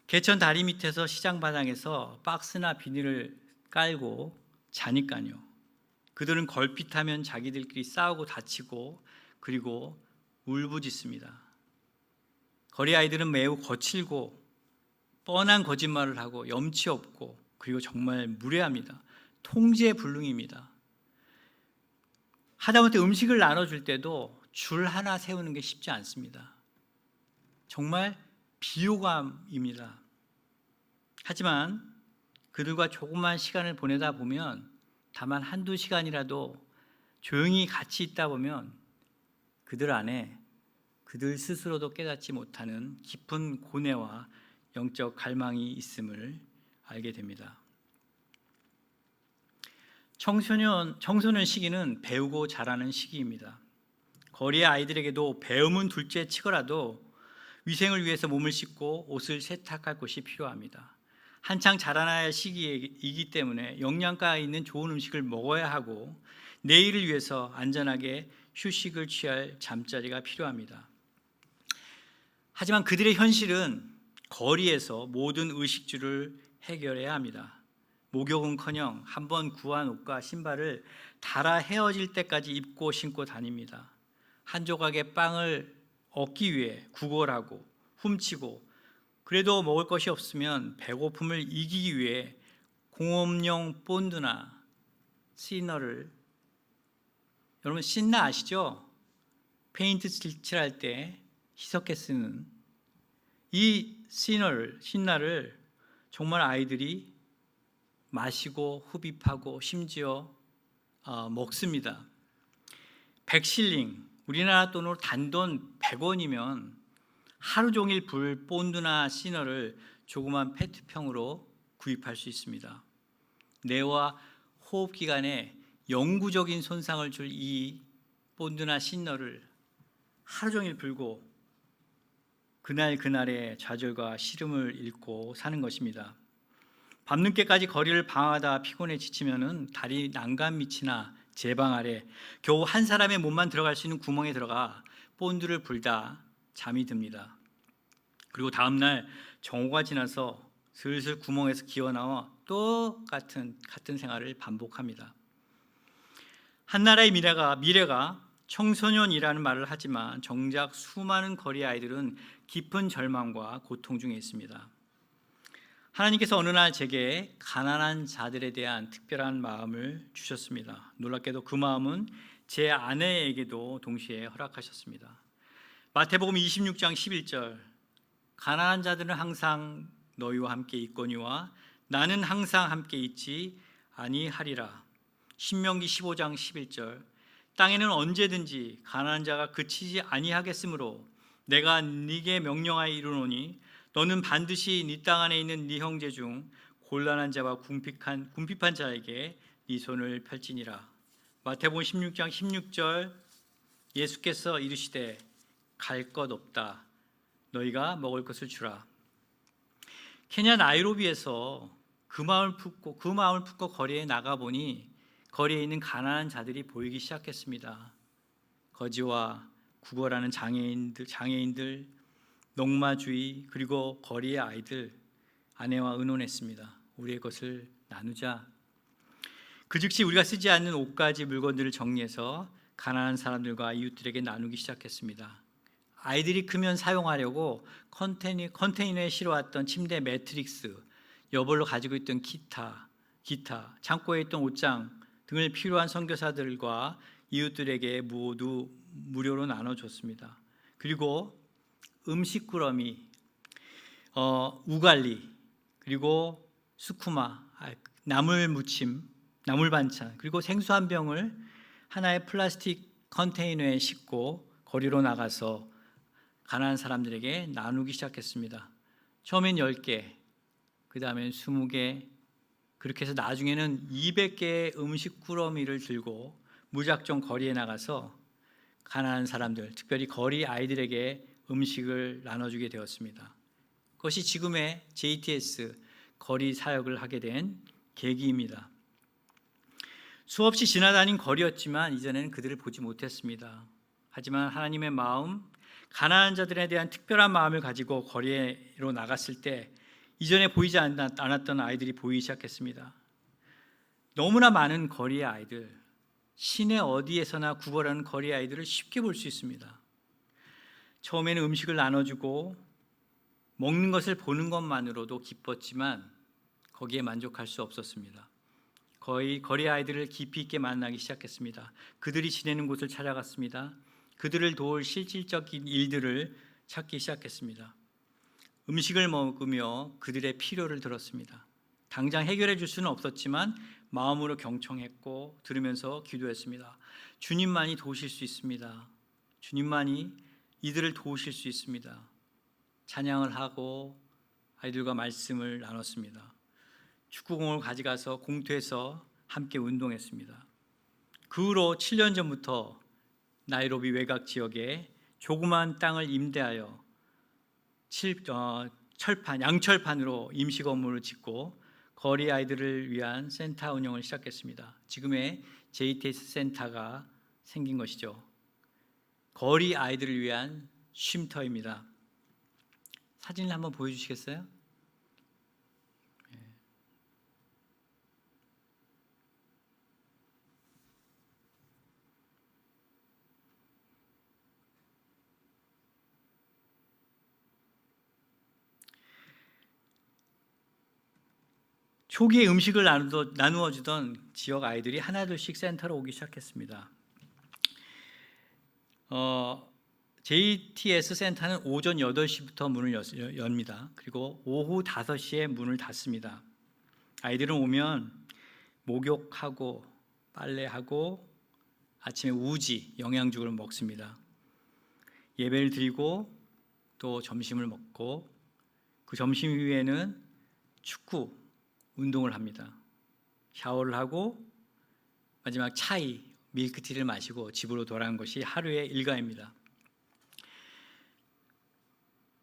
개천 다리 밑에서 시장 바닥에서 박스나 비닐을 깔고 자니까요. 그들은 걸핏하면 자기들끼리 싸우고 다치고 그리고 울부짖습니다. 거리 아이들은 매우 거칠고 뻔한 거짓말을 하고 염치 없고 그리고 정말 무례합니다. 통제불능입니다. 하다못해 음식을 나눠줄 때도 줄 하나 세우는 게 쉽지 않습니다. 정말 비호감입니다. 하지만 그들과 조금만 시간을 보내다 보면 다만 한두 시간이라도 조용히 같이 있다 보면 그들 안에 그들 스스로도 깨닫지 못하는 깊은 고뇌와 영적 갈망이 있음을 알게 됩니다. 청소년 시기는 배우고 자라는 시기입니다. 거리의 아이들에게도 배움은 둘째 치더라도 위생을 위해서 몸을 씻고 옷을 세탁할 곳이 필요합니다. 한창 자라나야 할 시기이기 때문에 영양가 있는 좋은 음식을 먹어야 하고 내일을 위해서 안전하게 휴식을 취할 잠자리가 필요합니다. 하지만 그들의 현실은 거리에서 모든 의식주를 해결해야 합니다. 목욕은커녕 한번 구한 옷과 신발을 닳아 헤어질 때까지 입고 신고 다닙니다. 한 조각의 빵을 얻기 위해 구걸하고 훔치고 그래도 먹을 것이 없으면 배고픔을 이기기 위해 공업용 본드나 시너를, 여러분 신나 아시죠? 페인트 칠할 때 희석해 쓰는 이 신나를 정말 아이들이 마시고 흡입하고 심지어 먹습니다. 100실링, 우리나라 돈으로 단돈 100원이면 하루 종일 불 본드나 시너를 조그만 페트병으로 구입할 수 있습니다. 뇌와 호흡 기관에 영구적인 손상을 줄 이 본드나 시너를 하루 종일 불고 그날의 좌절과 시름을 잃고 사는 것입니다. 밤늦게까지 거리를 방황하다 피곤해 지치면은 다리 난간 밑이나 제방 아래 겨우 한 사람의 몸만 들어갈 수 있는 구멍에 들어가 본드를 불다 잠이 듭니다. 그리고 다음날 정오가 지나서 슬슬 구멍에서 기어나와 또 같은 생활을 반복합니다. 한 나라의 미래가 청소년이라는 말을 하지만 정작 수많은 거리 아이들은 깊은 절망과 고통 중에 있습니다. 하나님께서 어느 날 제게 가난한 자들에 대한 특별한 마음을 주셨습니다. 놀랍게도 그 마음은 제 아내에게도 동시에 허락하셨습니다. 마태복음 26장 11절, 가난한 자들은 항상 너희와 함께 있거니와 나는 항상 함께 있지 아니하리라. 신명기 15장 11절, 땅에는 언제든지 가난한 자가 그치지 아니하겠으므로 내가 네게 명령하여 이르노니 너는 반드시 네 땅 안에 있는 네 형제 중 곤란한 자와 궁핍한 자에게 네 손을 펼지니라. 마태복음 16장 16절, 예수께서 이르시되 갈 것 없다 너희가 먹을 것을 주라. 케냐 나이로비에서 그 마음을 품고 거리에 나가 보니 거리에 있는 가난한 자들이 보이기 시작했습니다. 거지와 구걸하는 장애인들, 농마주의, 그리고 거리의 아이들, 아내와 의논했습니다. 우리의 것을 나누자. 그 즉시 우리가 쓰지 않는 옷가지 물건들을 정리해서 가난한 사람들과 이웃들에게 나누기 시작했습니다. 아이들이 크면 사용하려고 컨테이너에 실어왔던 침대 매트릭스, 여벌로 가지고 있던 기타, 창고에 있던 옷장 등을 필요한 선교사들과 이웃들에게 모두 무료로 나눠줬습니다. 그리고 음식 꾸러미, 우갈리, 그리고 수쿠마, 나물 무침, 나물 반찬, 그리고 생수 한 병을 하나의 플라스틱 컨테이너에 싣고 거리로 나가서 가난한 사람들에게 나누기 시작했습니다. 처음엔 10개, 그 다음엔 20개, 그렇게 해서 나중에는 200개의 음식 꾸러미를 들고 무작정 거리에 나가서 가난한 사람들, 특별히 거리 아이들에게 음식을 나눠주게 되었습니다. 그것이 지금의 JTS 거리 사역을 하게 된 계기입니다. 수없이 지나다닌 거리였지만 이전에는 그들을 보지 못했습니다. 하지만 하나님의 마음, 가난한 자들에 대한 특별한 마음을 가지고 거리로 나갔을 때 이전에 보이지 않았던 아이들이 보이기 시작했습니다. 너무나 많은 거리의 아이들, 시내 어디에서나 구걸하는 거리 아이들을 쉽게 볼 수 있습니다. 처음에는 음식을 나눠주고 먹는 것을 보는 것만으로도 기뻤지만 거기에 만족할 수 없었습니다. 거리 아이들을 깊이 있게 만나기 시작했습니다. 그들이 지내는 곳을 찾아갔습니다. 그들을 도울 실질적인 일들을 찾기 시작했습니다. 음식을 먹으며 그들의 필요를 들었습니다. 당장 해결해 줄 수는 없었지만 마음으로 경청했고 들으면서 기도했습니다. 주님만이 도우실 수 있습니다. 주님만이 이들을 도우실 수 있습니다. 찬양을 하고 아이들과 말씀을 나눴습니다. 축구공을 가져가서 공터에서 함께 운동했습니다. 그 후로 7년 전부터 나이로비 외곽 지역에 조그마한 땅을 임대하여 양철판으로 임시 건물을 짓고 거리 아이들을 위한 센터 운영을 시작했습니다. 지금의 JTS 센터가 생긴 것이죠. 거리 아이들을 위한 쉼터입니다. 사진을 한번 보여주시겠어요? 초기에 음식을 나누어 주던 지역 아이들이 하나둘씩 센터로 오기 시작했습니다. JTS 센터는 오전 8시부터 문을 엽니다. 그리고 오후 5시에 문을 닫습니다. 아이들은 오면 목욕하고 빨래하고 아침에 우지, 영양죽을 먹습니다. 예배를 드리고 또 점심을 먹고 그 점심 이후에는 축구, 운동을 합니다. 샤워를 하고 마지막 차이, 밀크티를 마시고 집으로 돌아간 것이 하루의 일과입니다.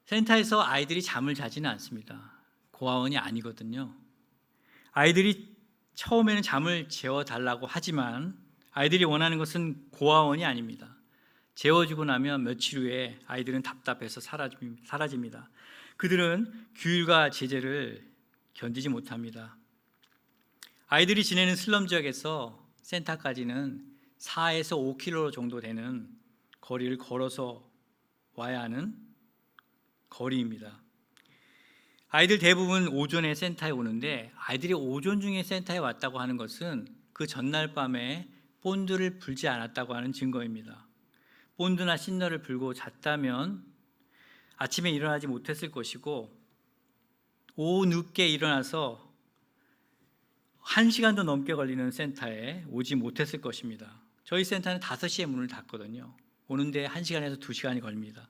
센터에서 아이들이 잠을 자지는 않습니다. 고아원이 아니거든요. 아이들이 처음에는 잠을 재워달라고 하지만 아이들이 원하는 것은 고아원이 아닙니다. 재워주고 나면 며칠 후에 아이들은 답답해서 사라집니다. 그들은 규율과 제재를 견디지 못합니다. 아이들이 지내는 슬럼 지역에서 센터까지는 4에서 5km 정도 되는 거리를 걸어서 와야 하는 거리입니다. 아이들 대부분 오전에 센터에 오는데 아이들이 오전 중에 센터에 왔다고 하는 것은 그 전날 밤에 본드를 불지 않았다고 하는 증거입니다. 본드나 신너를 불고 잤다면 아침에 일어나지 못했을 것이고 오후 늦게 일어나서 1시간도 넘게 걸리는 센터에 오지 못했을 것입니다. 저희 센터는 5시에 문을 닫거든요. 오는데 1시간에서 2시간이 걸립니다.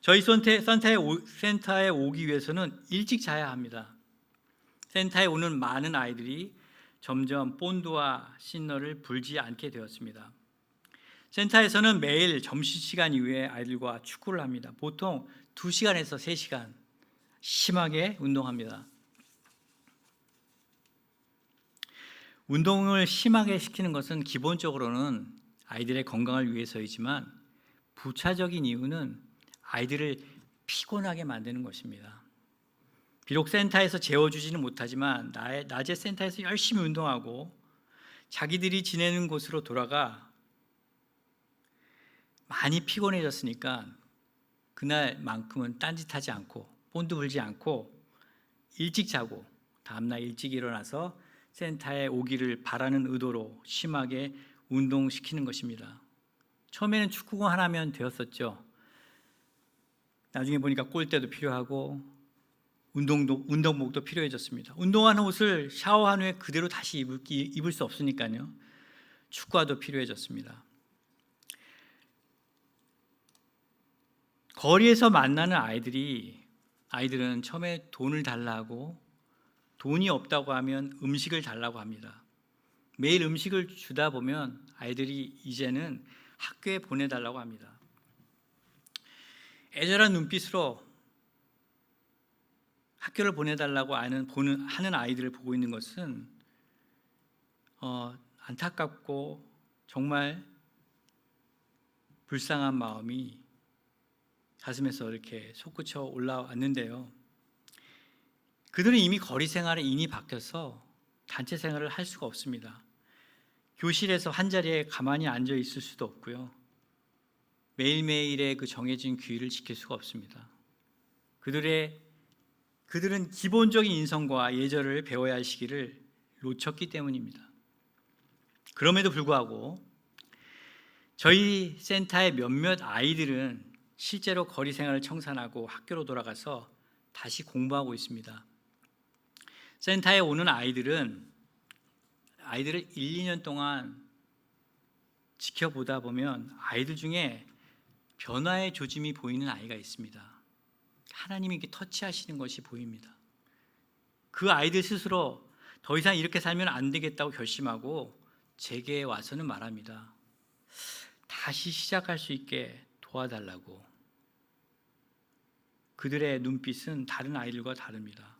저희 센터에 오기 위해서는 일찍 자야 합니다. 센터에 오는 많은 아이들이 점점 본드와 신너를 불지 않게 되었습니다. 센터에서는 매일 점심시간 이후에 아이들과 축구를 합니다. 보통 2시간에서 3시간 심하게 운동합니다. 운동을 심하게 시키는 것은 기본적으로는 아이들의 건강을 위해서이지만 부차적인 이유는 아이들을 피곤하게 만드는 것입니다. 비록 센터에서 재워주지는 못하지만 낮에 센터에서 열심히 운동하고 자기들이 지내는 곳으로 돌아가 많이 피곤해졌으니까 그날만큼은 딴짓하지 않고 본드 불지 않고 일찍 자고 다음날 일찍 일어나서 센터에 오기를 바라는 의도로 심하게 운동시키는 것입니다. 처음에는 축구공 하나면 되었었죠. 나중에 보니까 골대도 필요하고 운동복도 필요해졌습니다. 운동하는 옷을 샤워한 후에 그대로 다시 입을 수 없으니까요. 축구화도 필요해졌습니다. 거리에서 만나는 아이들은 처음에 돈을 달라고 돈이 없다고 하면 음식을 달라고 합니다. 매일 음식을 주다 보면 아이들이 이제는 학교에 보내달라고 합니다. 애절한 눈빛으로 학교를 보내달라고 하는 아이들을 보고 있는 것은 안타깝고 정말 불쌍한 마음이 가슴에서 이렇게 솟구쳐 올라왔는데요. 그들은 이미 거리 생활에 인이 바뀌어서 단체 생활을 할 수가 없습니다. 교실에서 한자리에 가만히 앉아 있을 수도 없고요. 매일매일의 그 정해진 규율을 지킬 수가 없습니다. 그들은 기본적인 인성과 예절을 배워야 할 시기를 놓쳤기 때문입니다. 그럼에도 불구하고 저희 센터의 몇몇 아이들은 실제로 거리 생활을 청산하고 학교로 돌아가서 다시 공부하고 있습니다. 센터에 오는 아이들을 1, 2년 동안 지켜보다 보면 아이들 중에 변화의 조짐이 보이는 아이가 있습니다. 하나님이 이렇게 터치하시는 것이 보입니다. 그 아이들 스스로 더 이상 이렇게 살면 안 되겠다고 결심하고 제게 와서는 말합니다. 다시 시작할 수 있게 도와달라고. 그들의 눈빛은 다른 아이들과 다릅니다.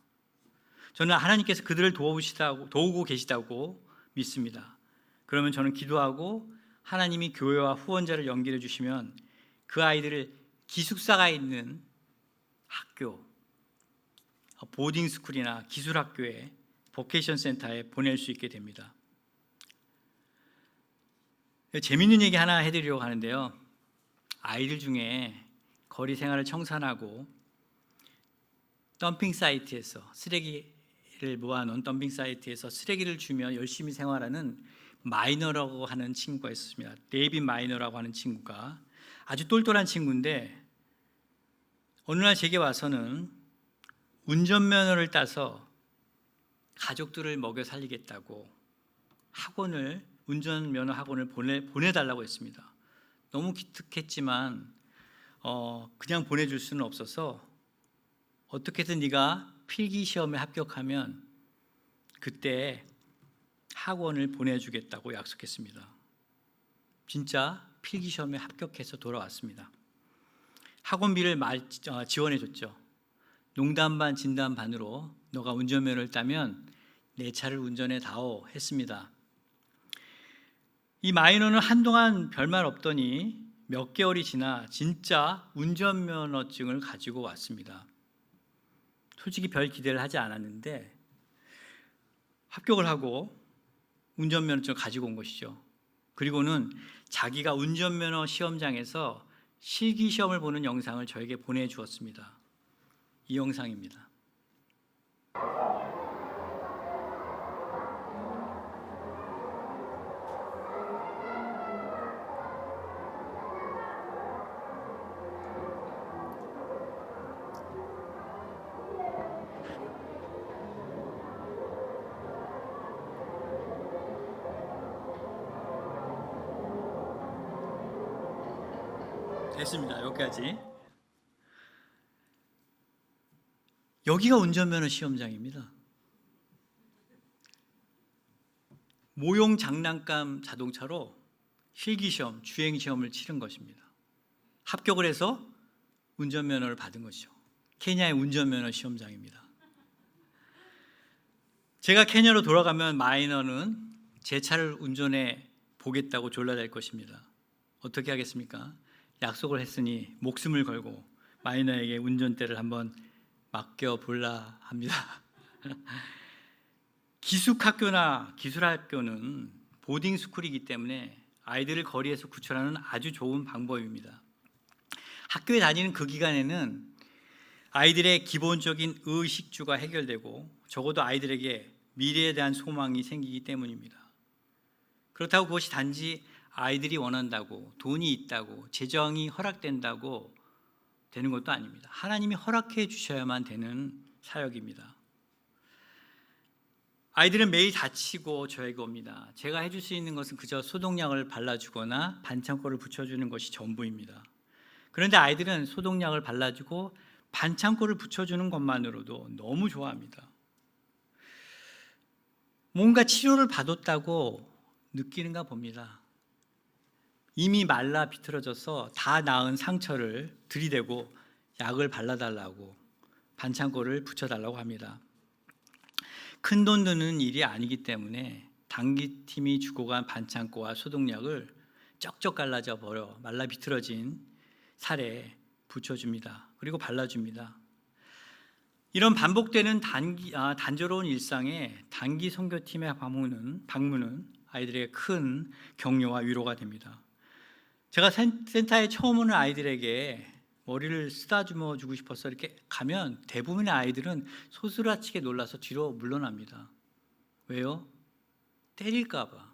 저는 하나님께서 그들을 도우고 계시다고 믿습니다. 그러면 저는 기도하고 하나님이 교회와 후원자를 연결해 주시면 그 아이들을 기숙사가 있는 학교, 보딩스쿨이나 기술학교에 보케이션 센터에 보낼 수 있게 됩니다. 재미있는 얘기 하나 해드리려고 하는데요. 아이들 중에 거리 생활을 청산하고 덤핑 사이트에서 쓰레기를 모아놓은 덤핑 사이트에서 쓰레기를 주며 열심히 생활하는 마이너라고 하는 친구가 있었습니다. 데이빗 마이너라고 하는 친구가 아주 똘똘한 친구인데 어느 날 제게 와서는 운전면허를 따서 가족들을 먹여 살리겠다고 운전면허 학원을 보내달라고 했습니다. 너무 기특했지만 그냥 보내줄 수는 없어서 어떻게든 네가 필기시험에 합격하면 그때 학원을 보내주겠다고 약속했습니다. 진짜 필기시험에 합격해서 돌아왔습니다. 학원비를 지원해줬죠. 농담 반 진담 반으로 너가 운전면허를 따면 내 차를 운전해다오 했습니다. 이 마이너는 한동안 별말 없더니 몇 개월이 지나 진짜 운전면허증을 가지고 왔습니다. 솔직히 별 기대를 하지 않았는데 합격을 하고 운전면허증을 가지고 온 것이죠. 그리고는 자기가 운전면허 시험장에서 실기시험을 보는 영상을 저에게 보내주었습니다. 이 영상입니다. 됐습니다. 여기까지. 여기가 운전면허 시험장입니다. 모용 장난감 자동차로 실기시험, 주행시험을 치른 것입니다. 합격을 해서 운전면허를 받은 것이죠. 케냐의 운전면허 시험장입니다. 제가 케냐로 돌아가면 마이너는 제 차를 운전해 보겠다고 졸라댈 것입니다. 어떻게 하겠습니까? 약속을 했으니 목숨을 걸고 마이너에게 운전대를 한번 맡겨볼라 합니다. 기숙학교나 기술학교는 보딩스쿨이기 때문에 아이들을 거리에서 구출하는 아주 좋은 방법입니다. 학교에 다니는 그 기간에는 아이들의 기본적인 의식주가 해결되고 적어도 아이들에게 미래에 대한 소망이 생기기 때문입니다. 그렇다고 그것이 단지 아이들이 원한다고, 돈이 있다고, 재정이 허락된다고 되는 것도 아닙니다. 하나님이 허락해 주셔야만 되는 사역입니다. 아이들은 매일 다치고 저에게 옵니다. 제가 해줄 수 있는 것은 그저 소독약을 발라주거나 반창고를 붙여주는 것이 전부입니다. 그런데 아이들은 소독약을 발라주고 반창고를 붙여주는 것만으로도 너무 좋아합니다. 뭔가 치료를 받았다고 느끼는가 봅니다. 이미 말라 비틀어져서 다 나은 상처를 들이대고 약을 발라달라고, 반창고를 붙여달라고 합니다. 큰돈 드는 일이 아니기 때문에 단기팀이 주고 간 반창고와 소독약을 쩍쩍 갈라져 버려 말라 비틀어진 살에 붙여줍니다. 그리고 발라줍니다. 이런 반복되는 단조로운 일상에 단기 선교팀의 방문은 아이들에게 큰 격려와 위로가 됩니다. 제가 센터에 처음 오는 아이들에게 머리를 쓰다듬어 주고 싶어서 이렇게 가면 대부분의 아이들은 소스라치게 놀라서 뒤로 물러납니다. 왜요? 때릴까 봐.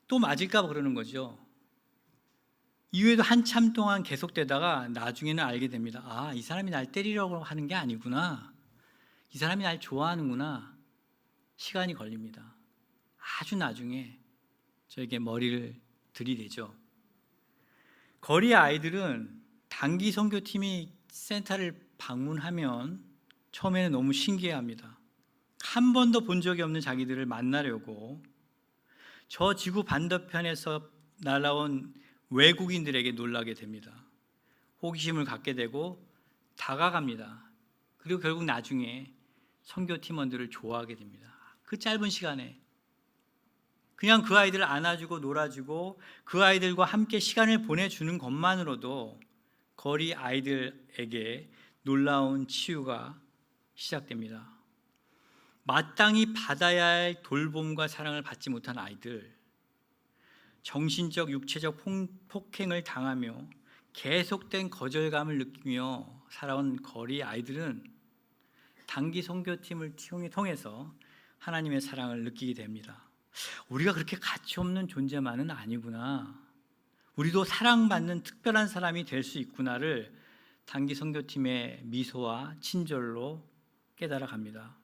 또 맞을까 봐 그러는 거죠. 이후에도 한참 동안 계속되다가 나중에는 알게 됩니다. 아, 이 사람이 날 때리려고 하는 게 아니구나. 이 사람이 날 좋아하는구나. 시간이 걸립니다. 아주 나중에 저에게 머리를 들이대죠. 거리 아이들은 단기 선교팀이 센터를 방문하면 처음에는 너무 신기해합니다. 한 번도 본 적이 없는 자기들을 만나려고 저 지구 반대편에서 날아온 외국인들에게 놀라게 됩니다. 호기심을 갖게 되고 다가갑니다. 그리고 결국 나중에 선교팀원들을 좋아하게 됩니다. 그 짧은 시간에 그냥 그 아이들을 안아주고 놀아주고 그 아이들과 함께 시간을 보내주는 것만으로도 거리 아이들에게 놀라운 치유가 시작됩니다. 마땅히 받아야 할 돌봄과 사랑을 받지 못한 아이들, 정신적, 육체적 폭행을 당하며 계속된 거절감을 느끼며 살아온 거리 아이들은 단기 선교팀을 통해서 하나님의 사랑을 느끼게 됩니다. 우리가 그렇게 가치 없는 존재만은 아니구나. 우리도 사랑받는 특별한 사람이 될 수 있구나를 단기 선교팀의 미소와 친절로 깨달아 갑니다.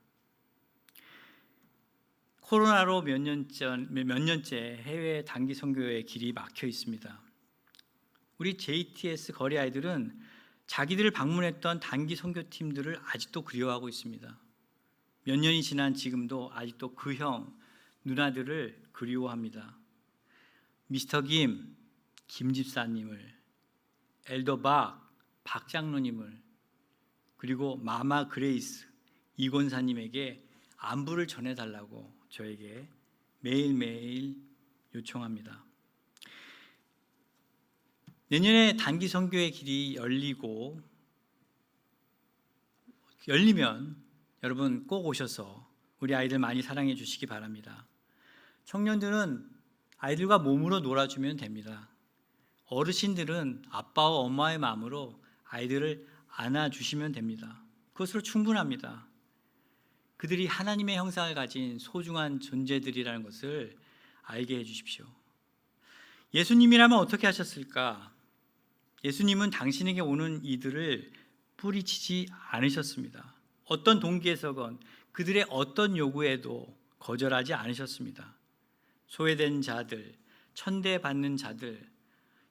코로나로 몇 년째 해외 단기 선교의 길이 막혀 있습니다. 우리 JTS 거리 아이들은 자기들을 방문했던 단기 선교팀들을 아직도 그리워하고 있습니다. 몇 년이 지난 지금도 아직도 그 형, 누나들을 그리워합니다. 미스터 김 집사님을, 엘더 박 장로님을, 그리고 마마 그레이스 이권사님에게 안부를 전해달라고 저에게 매일매일 요청합니다. 내년에 단기 선교의 길이 열리면 여러분 꼭 오셔서 우리 아이들 많이 사랑해 주시기 바랍니다. 청년들은 아이들과 몸으로 놀아주면 됩니다. 어르신들은 아빠와 엄마의 마음으로 아이들을 안아주시면 됩니다. 그것으로 충분합니다. 그들이 하나님의 형상을 가진 소중한 존재들이라는 것을 알게 해주십시오. 예수님이라면 어떻게 하셨을까? 예수님은 당신에게 오는 이들을 뿌리치지 않으셨습니다. 어떤 동기에서건 그들의 어떤 요구에도 거절하지 않으셨습니다. 소외된 자들, 천대받는 자들,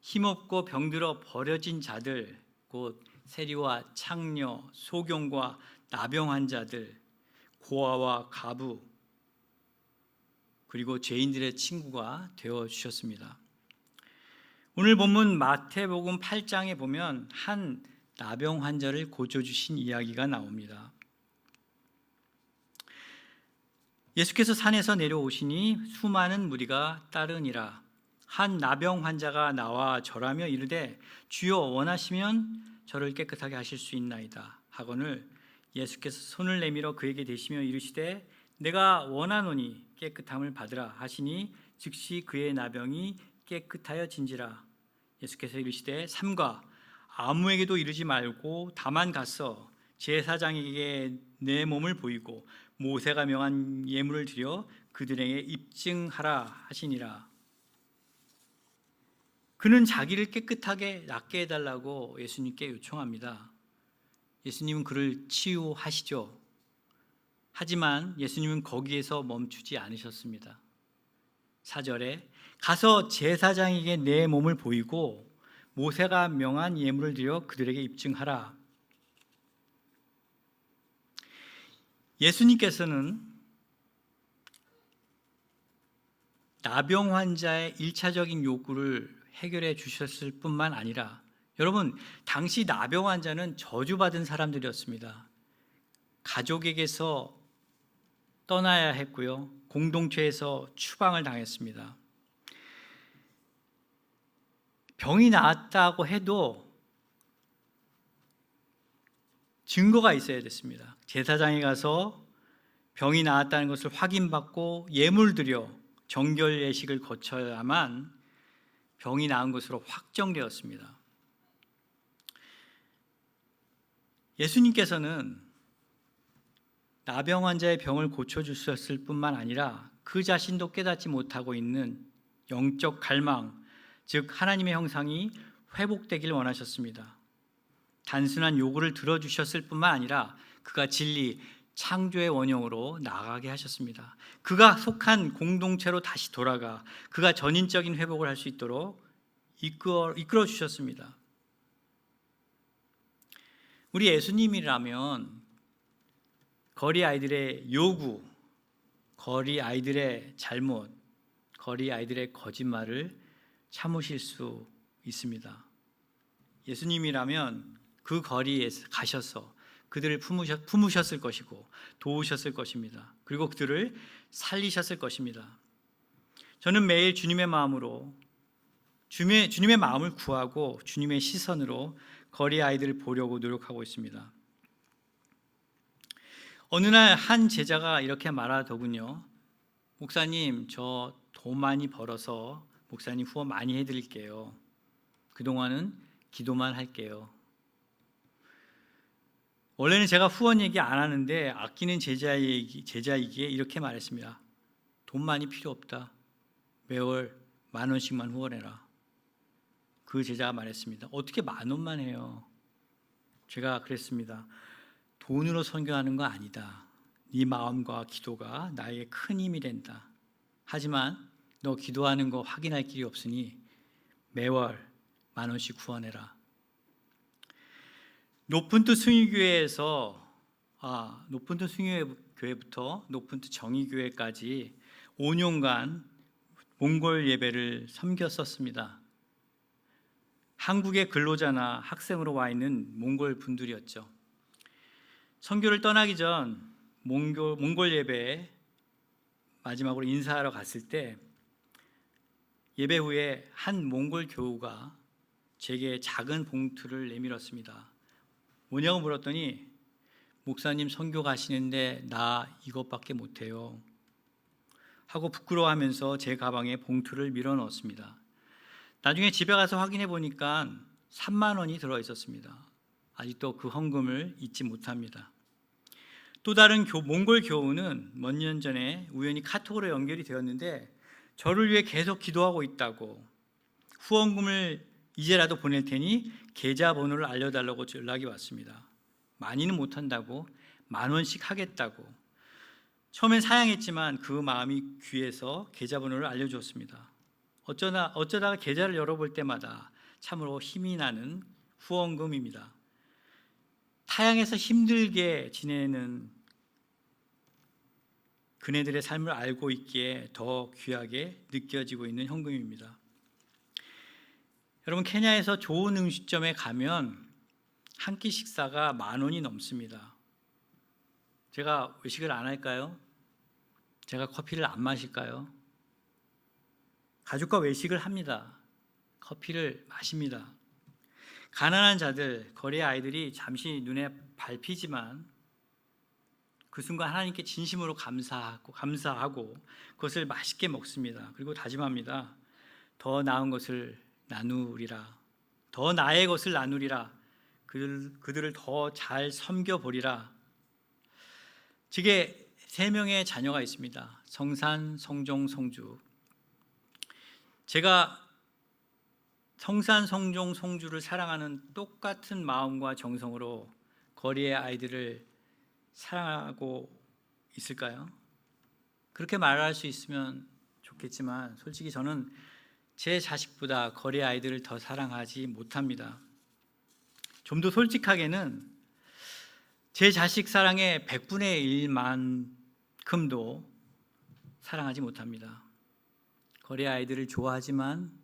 힘없고 병들어 버려진 자들, 곧 세리와 창녀, 소경과 나병 환자들, 고아와 가부, 그리고 죄인들의 친구가 되어 주셨습니다. 오늘 본문 마태복음 8장에 보면 한 나병 환자를 고쳐주신 이야기가 나옵니다. 예수께서 산에서 내려오시니 수많은 무리가 따르니라. 한 나병 환자가 나와 절하며 이르되 주여 원하시면 저를 깨끗하게 하실 수 있나이다 하거늘 예수께서 손을 내밀어 그에게 대시며 이르시되 내가 원하노니 깨끗함을 받으라 하시니 즉시 그의 나병이 깨끗하여진지라. 예수께서 이르시되 삼가 아무에게도 이르지 말고 다만 가서 제사장에게 내 몸을 보이고 모세가 명한 예물을 드려 그들에게 입증하라 하시니라. 그는 자기를 깨끗하게 낫게 해달라고 예수님께 요청합니다. 예수님은 그를 치유하시죠. 하지만 예수님은 거기에서 멈추지 않으셨습니다. 4절에 가서 제사장에게 내 몸을 보이고 모세가 명한 예물을 드려 그들에게 입증하라. 예수님께서는 나병 환자의 1차적인 요구를 해결해 주셨을 뿐만 아니라 여러분, 당시 나병 환자는 저주받은 사람들이었습니다. 가족에게서 떠나야 했고요. 공동체에서 추방을 당했습니다. 병이 나았다고 해도 증거가 있어야 됐습니다. 제사장에 가서 병이 나았다는 것을 확인받고 예물 드려 정결 예식을 거쳐야만 병이 나은 것으로 확정되었습니다. 예수님께서는 나병 환자의 병을 고쳐주셨을 뿐만 아니라 그 자신도 깨닫지 못하고 있는 영적 갈망, 즉 하나님의 형상이 회복되길 원하셨습니다. 단순한 요구를 들어주셨을 뿐만 아니라 그가 진리, 창조의 원형으로 나아가게 하셨습니다. 그가 속한 공동체로 다시 돌아가 그가 전인적인 회복을 할 수 있도록 이끌어 주셨습니다. 우리 예수님이라면 거리 아이들의 요구, 거리 아이들의 잘못, 거리 아이들의 거짓말을 참으실 수 있습니다. 예수님이라면 그 거리에 가셔서 그들을 품으셨을 것이고 도우셨을 것입니다. 그리고 그들을 살리셨을 것입니다. 저는 매일 주님의 마음으로 주님의 마음을 구하고 주님의 시선으로 거리 아이들을 보려고 노력하고 있습니다. 어느 날 한 제자가 이렇게 말하더군요. 목사님, 저 돈 많이 벌어서 목사님 후원 많이 해드릴게요. 그동안은 기도만 할게요. 원래는 제가 후원 얘기 안 하는데 아끼는 제자이기에 이렇게 말했습니다. 돈 많이 필요 없다. 매월 10,000원씩만 후원해라. 그 제자가 말했습니다. 어떻게 10,000원만 해요? 제가 그랬습니다. 돈으로 선교하는 거 아니다. 네 마음과 기도가 나에게 큰 힘이 된다. 하지만 너 기도하는 거 확인할 길이 없으니 매월 10,000원씩 후원해라. 높은트 승희교회에서 높은트 승희교회부터 높은트 정의교회까지 5년간 몽골 예배를 섬겼었습니다. 한국의 근로자나 학생으로 와 있는 몽골 분들이었죠. 선교를 떠나기 전 몽골 예배에 마지막으로 인사하러 갔을 때 예배 후에 한 몽골 교우가 제게 작은 봉투를 내밀었습니다. 뭐냐고 물었더니 목사님 선교 가시는데 나 이것밖에 못해요 하고 부끄러워하면서 제 가방에 봉투를 밀어 넣었습니다. 나중에 집에 가서 확인해 보니까 3만 원이 들어 있었습니다. 아직도 그 헌금을 잊지 못합니다. 또 다른 몽골 교우는 몇 년 전에 우연히 카톡으로 연결이 되었는데 저를 위해 계속 기도하고 있다고, 후원금을 이제라도 보낼 테니 계좌번호를 알려달라고 연락이 왔습니다. 많이는 못한다고 10,000원씩 하겠다고. 처음엔 사양했지만 그 마음이 귀해서 계좌번호를 알려주었습니다. 어쩌다가 계좌를 열어볼 때마다 참으로 힘이 나는 후원금입니다. 타향에서 힘들게 지내는 그네들의 삶을 알고 있기에 더 귀하게 느껴지고 있는 현금입니다. 여러분, 케냐에서 좋은 음식점에 가면 한 끼 식사가 10,000원이 넘습니다. 제가 외식을 안 할까요? 제가 커피를 안 마실까요? 가족과 외식을 합니다. 커피를 마십니다. 가난한 자들, 거리의 아이들이 잠시 눈에 밟히지만 그 순간 하나님께 진심으로 감사하고 그것을 맛있게 먹습니다. 그리고 다짐합니다. 더 나은 것을 나누리라. 더 나의 것을 나누리라. 그들을 더 잘 섬겨보리라. 제게 3명의 자녀가 있습니다. 성산, 성종, 성주. 제가 성산, 성종, 성주를 사랑하는 똑같은 마음과 정성으로 거리의 아이들을 사랑하고 있을까요? 그렇게 말할 수 있으면 좋겠지만 솔직히 저는 제 자식보다 거리의 아이들을 더 사랑하지 못합니다. 좀 더 솔직하게는 제 자식 사랑의 100분의 1만큼도 사랑하지 못합니다. 거리의 아이들을 좋아하지만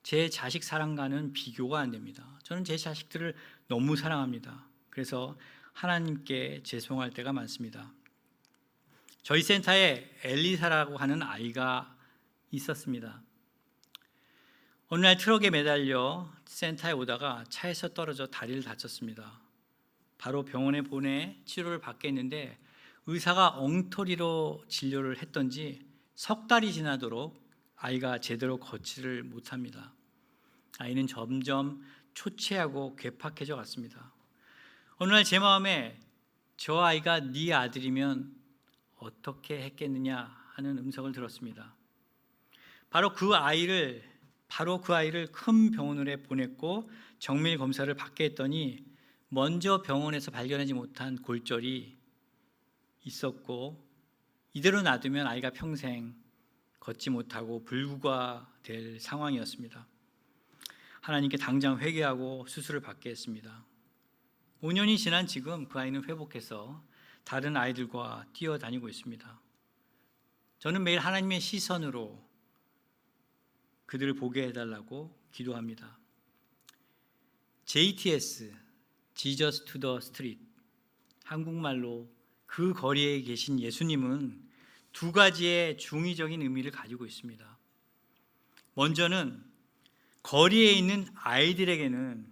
제 자식 사랑과는 비교가 안 됩니다. 저는 제 자식들을 너무 사랑합니다. 그래서 하나님께 죄송할 때가 많습니다. 저희 센터에 엘리사라고 하는 아이가 있었습니다. 어느 날 트럭에 매달려 센터에 오다가 차에서 떨어져 다리를 다쳤습니다. 바로 병원에 보내 치료를 받겠는데 의사가 엉터리로 진료를 했던지 석 달이 지나도록 아이가 제대로 걷지를 못합니다. 아이는 점점 초췌하고 괴팍해져 갔습니다. 어느 날 제 마음에 저 아이가 네 아들이면 어떻게 했겠느냐 하는 음성을 들었습니다. 바로 그 아이를 큰 병원에 보냈고 정밀 검사를 받게 했더니 먼저 병원에서 발견하지 못한 골절이 있었고 이대로 놔두면 아이가 평생 걷지 못하고 불구가 될 상황이었습니다. 하나님께 당장 회개하고 수술을 받게 했습니다. 5년이 지난 지금 그 아이는 회복해서 다른 아이들과 뛰어다니고 있습니다. 저는 매일 하나님의 시선으로 그들을 보게 해달라고 기도합니다. JTS, Jesus to the Street, 한국말로 그 거리에 계신 예수님은 2가지의 중의적인 의미를 가지고 있습니다. 먼저는 거리에 있는 아이들에게는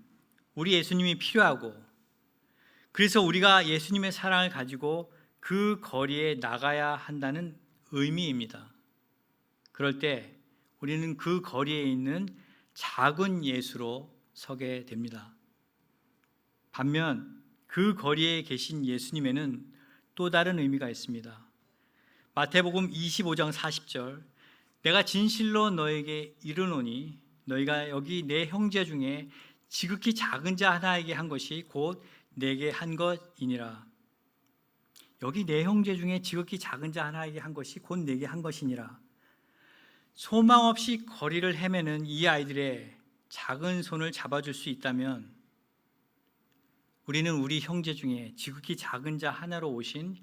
우리 예수님이 필요하고 그래서 우리가 예수님의 사랑을 가지고 그 거리에 나가야 한다는 의미입니다. 그럴 때 우리는 그 거리에 있는 작은 예수로 서게 됩니다. 반면 그 거리에 계신 예수님에는 또 다른 의미가 있습니다. 마태복음 25장 40절, 내가 진실로 너에게 이르노니 너희가 여기 내 형제 중에 지극히 작은 자 하나에게 한 것이 곧 내게 한 것이니라. 여기 내 형제 중에 지극히 작은 자 하나에게 한 것이 곧 내게 한 것이니라. 소망 없이 거리를 헤매는 이 아이들의 작은 손을 잡아줄 수 있다면 우리는 우리 형제 중에 지극히 작은 자 하나로 오신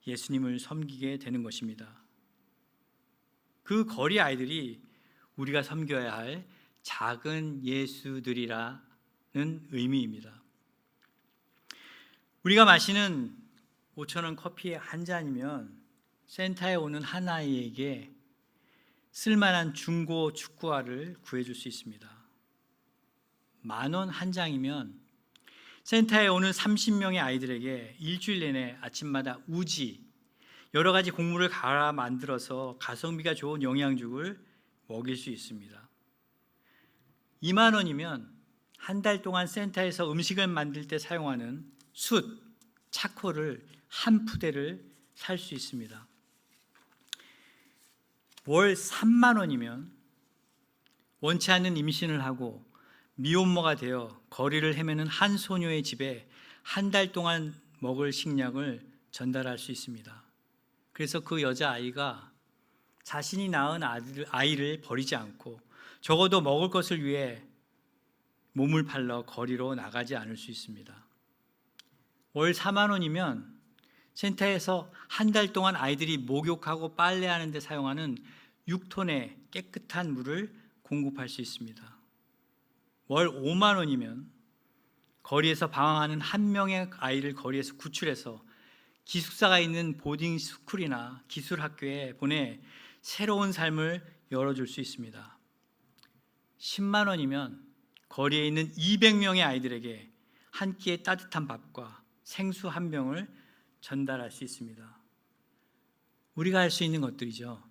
예수님을 섬기게 되는 것입니다. 그 거리 아이들이 우리가 섬겨야 할 작은 예수들이라는 의미입니다. 우리가 마시는 5,000원 커피 한 잔이면 센터에 오는 한 아이에게 쓸만한 중고 축구화를 구해줄 수 있습니다. 10,000원 한 장이면 센터에 오는 30명의 아이들에게 일주일 내내 아침마다 우지, 여러 가지 곡물을 갈아 만들어서 가성비가 좋은 영양죽을 먹일 수 있습니다. 2만 원이면 한 달 동안 센터에서 음식을 만들 때 사용하는 숯, 차콜을 한 푸대를 살 수 있습니다. 월 3만 원이면 원치 않는 임신을 하고 미혼모가 되어 거리를 헤매는 한 소녀의 집에 한 달 동안 먹을 식량을 전달할 수 있습니다. 그래서 그 여자아이가 자신이 낳은 아이를 버리지 않고 적어도 먹을 것을 위해 몸을 팔러 거리로 나가지 않을 수 있습니다. 월 4만 원이면 센터에서 한 달 동안 아이들이 목욕하고 빨래하는 데 사용하는 6톤의 깨끗한 물을 공급할 수 있습니다. 월 5만 원이면 거리에서 방황하는 한 명의 아이를 거리에서 구출해서 기숙사가 있는 보딩 스쿨이나 기술 학교에 보내 새로운 삶을 열어줄 수 있습니다. 10만 원이면 거리에 있는 200명의 아이들에게 한 끼의 따뜻한 밥과 생수 한 병을 전달할 수 있습니다. 우리가 할 수 있는 것들이죠.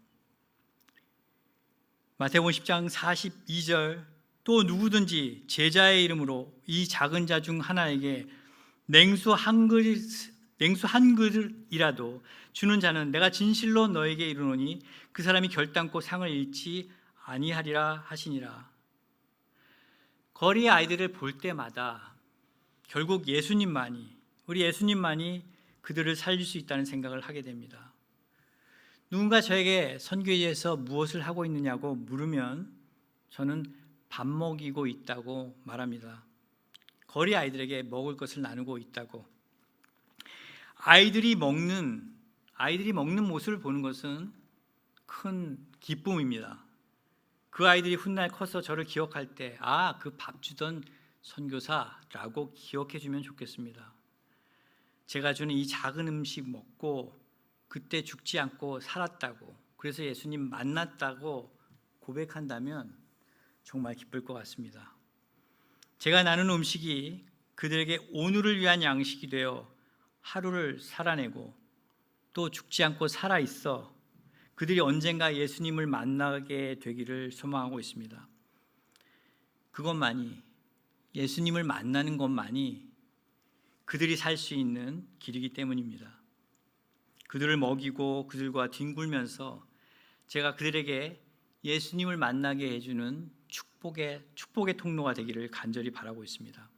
마태복음 10장 42절, 또 누구든지 제자의 이름으로 이 작은 자 중 하나에게 냉수 한 그릇이라도 주는 자는 내가 진실로 너에게 이르노니 그 사람이 결단코 상을 잃지 아니하리라 하시니라. 거리의 아이들을 볼 때마다 결국 우리 예수님만이 그들을 살릴 수 있다는 생각을 하게 됩니다. 누군가 저에게 선교에 대해서 무엇을 하고 있느냐고 물으면 저는 밥 먹이고 있다고 말합니다. 거리 아이들에게 먹을 것을 나누고 있다고. 아이들이 먹는 모습을 보는 것은 큰 기쁨입니다. 그 아이들이 훗날 커서 저를 기억할 때, 그 밥 주던 선교사라고 기억해 주면 좋겠습니다. 제가 주는 이 작은 음식 먹고 그때 죽지 않고 살았다고, 그래서 예수님 만났다고 고백한다면 정말 기쁠 것 같습니다. 제가 나누는 음식이 그들에게 오늘을 위한 양식이 되어 하루를 살아내고 또 죽지 않고 살아있어 그들이 언젠가 예수님을 만나게 되기를 소망하고 있습니다. 그것만이, 예수님을 만나는 것만이 그들이 살 수 있는 길이기 때문입니다. 그들을 먹이고 그들과 뒹굴면서 제가 그들에게 예수님을 만나게 해주는 축복의 통로가 되기를 간절히 바라고 있습니다.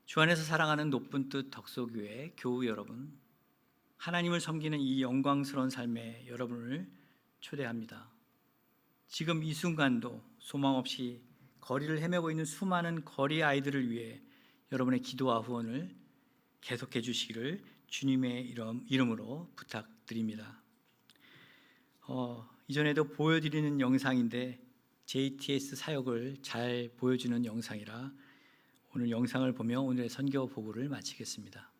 주 안에서 사랑하는 높은 뜻 덕소교회 교우 여러분, 하나님을 섬기는 이 영광스러운 삶에 여러분을 초대합니다. 지금 이 순간도 소망 없이 거리를 헤매고 있는 수많은 거리 아이들을 위해 여러분의 기도와 후원을 계속해 주시기를 주님의 이름으로 부탁드립니다. 이전에도 보여드리는 영상인데 JTS 사역을 잘 보여주는 영상이라 오늘 영상을 보며 오늘의 선교 보고를 마치겠습니다.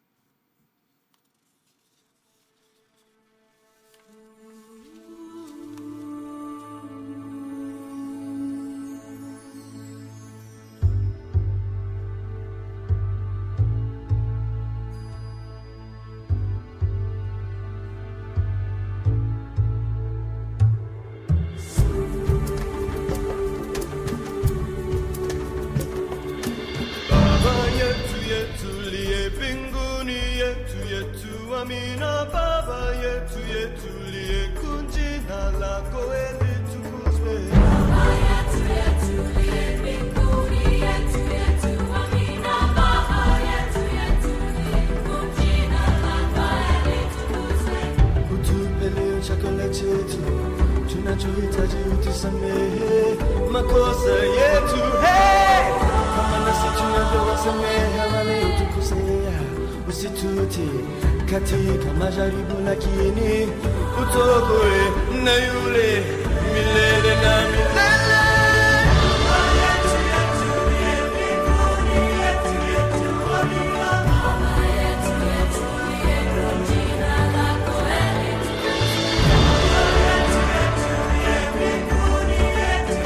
Amina baba yetu yetu liye kunjina lako litukuzwe. Baba yetu liye mbinguni yetu amina baba yetu liye kunjina lako litukuzwe. Utupe leo chakula chetu tunachohitaji, utusamehe makosa yetu kama nasi tunavyowasamehe wale utukosea, usitutie katika majaribu, lakini utuokoe na yule milele na milele. Baba yetu liye mbinguni yetu amina baba yetu liye kunjina lako litukuzwe. Baba yetu liye mbinguni yetu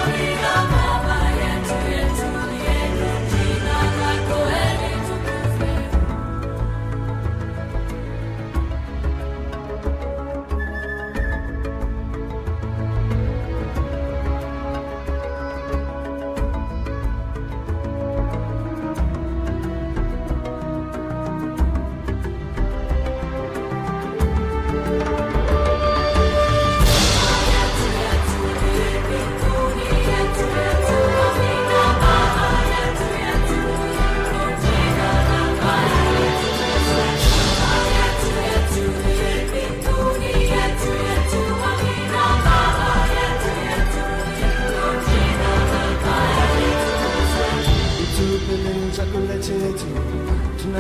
amina baba yetu liye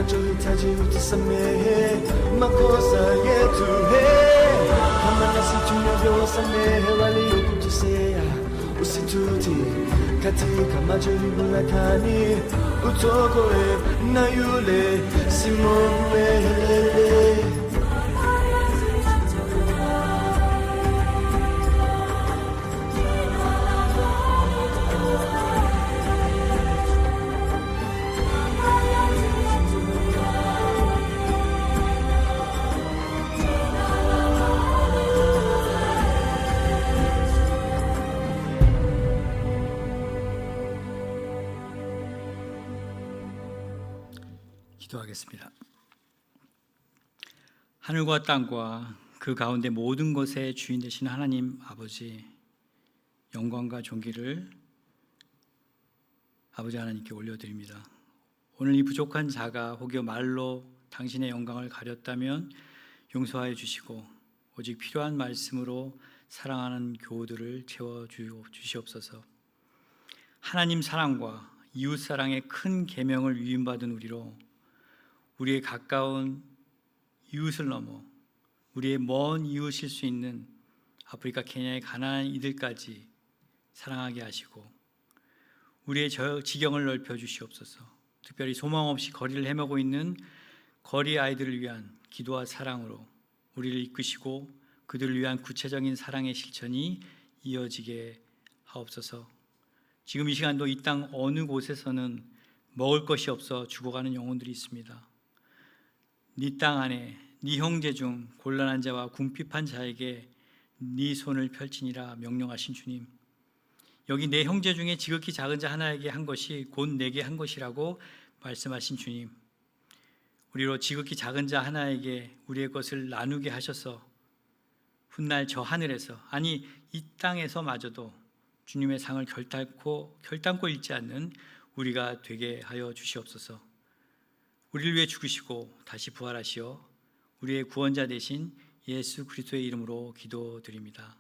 unachohitaji utasamehe, makosa yetu kama nasi tunavyowasamehe waliokukosea. Usituti katika majaribu, lakini utuokoe na yule Simoni milele. 기도하겠습니다. 하늘과 땅과 그 가운데 모든 것의 주인 되신 하나님 아버지, 영광과 존귀를 아버지 하나님께 올려드립니다. 오늘 이 부족한 자가 혹여 말로 당신의 영광을 가렸다면 용서하여 주시고, 오직 필요한 말씀으로 사랑하는 교우들을 채워 주시옵소서. 하나님 사랑과 이웃 사랑의 큰 계명을 위임받은 우리로 우리의 가까운 이웃을 넘어 우리의 먼 이웃일 수 있는 아프리카 케냐의 가난한 이들까지 사랑하게 하시고, 우리의 지경을 넓혀 주시옵소서. 특별히 소망 없이 거리를 헤매고 있는 거리 아이들을 위한 기도와 사랑으로 우리를 이끄시고, 그들을 위한 구체적인 사랑의 실천이 이어지게 하옵소서. 지금 이 시간도 이 땅 어느 곳에서는 먹을 것이 없어 죽어가는 영혼들이 있습니다. 네 땅 안에 네 형제 중 곤란한 자와 궁핍한 자에게 네 손을 펼치니라 명령하신 주님, 여기 내 형제 중에 지극히 작은 자 하나에게 한 것이 곧 내게 한 것이라고 말씀하신 주님, 우리로 지극히 작은 자 하나에게 우리의 것을 나누게 하셔서 훗날 저 하늘에서, 아니 이 땅에서마저도 주님의 상을 결단코 잃지 않는 우리가 되게 하여 주시옵소서. 우리를 위해 죽으시고 다시 부활하시어 우리의 구원자 되신 예수 그리스도의 이름으로 기도드립니다.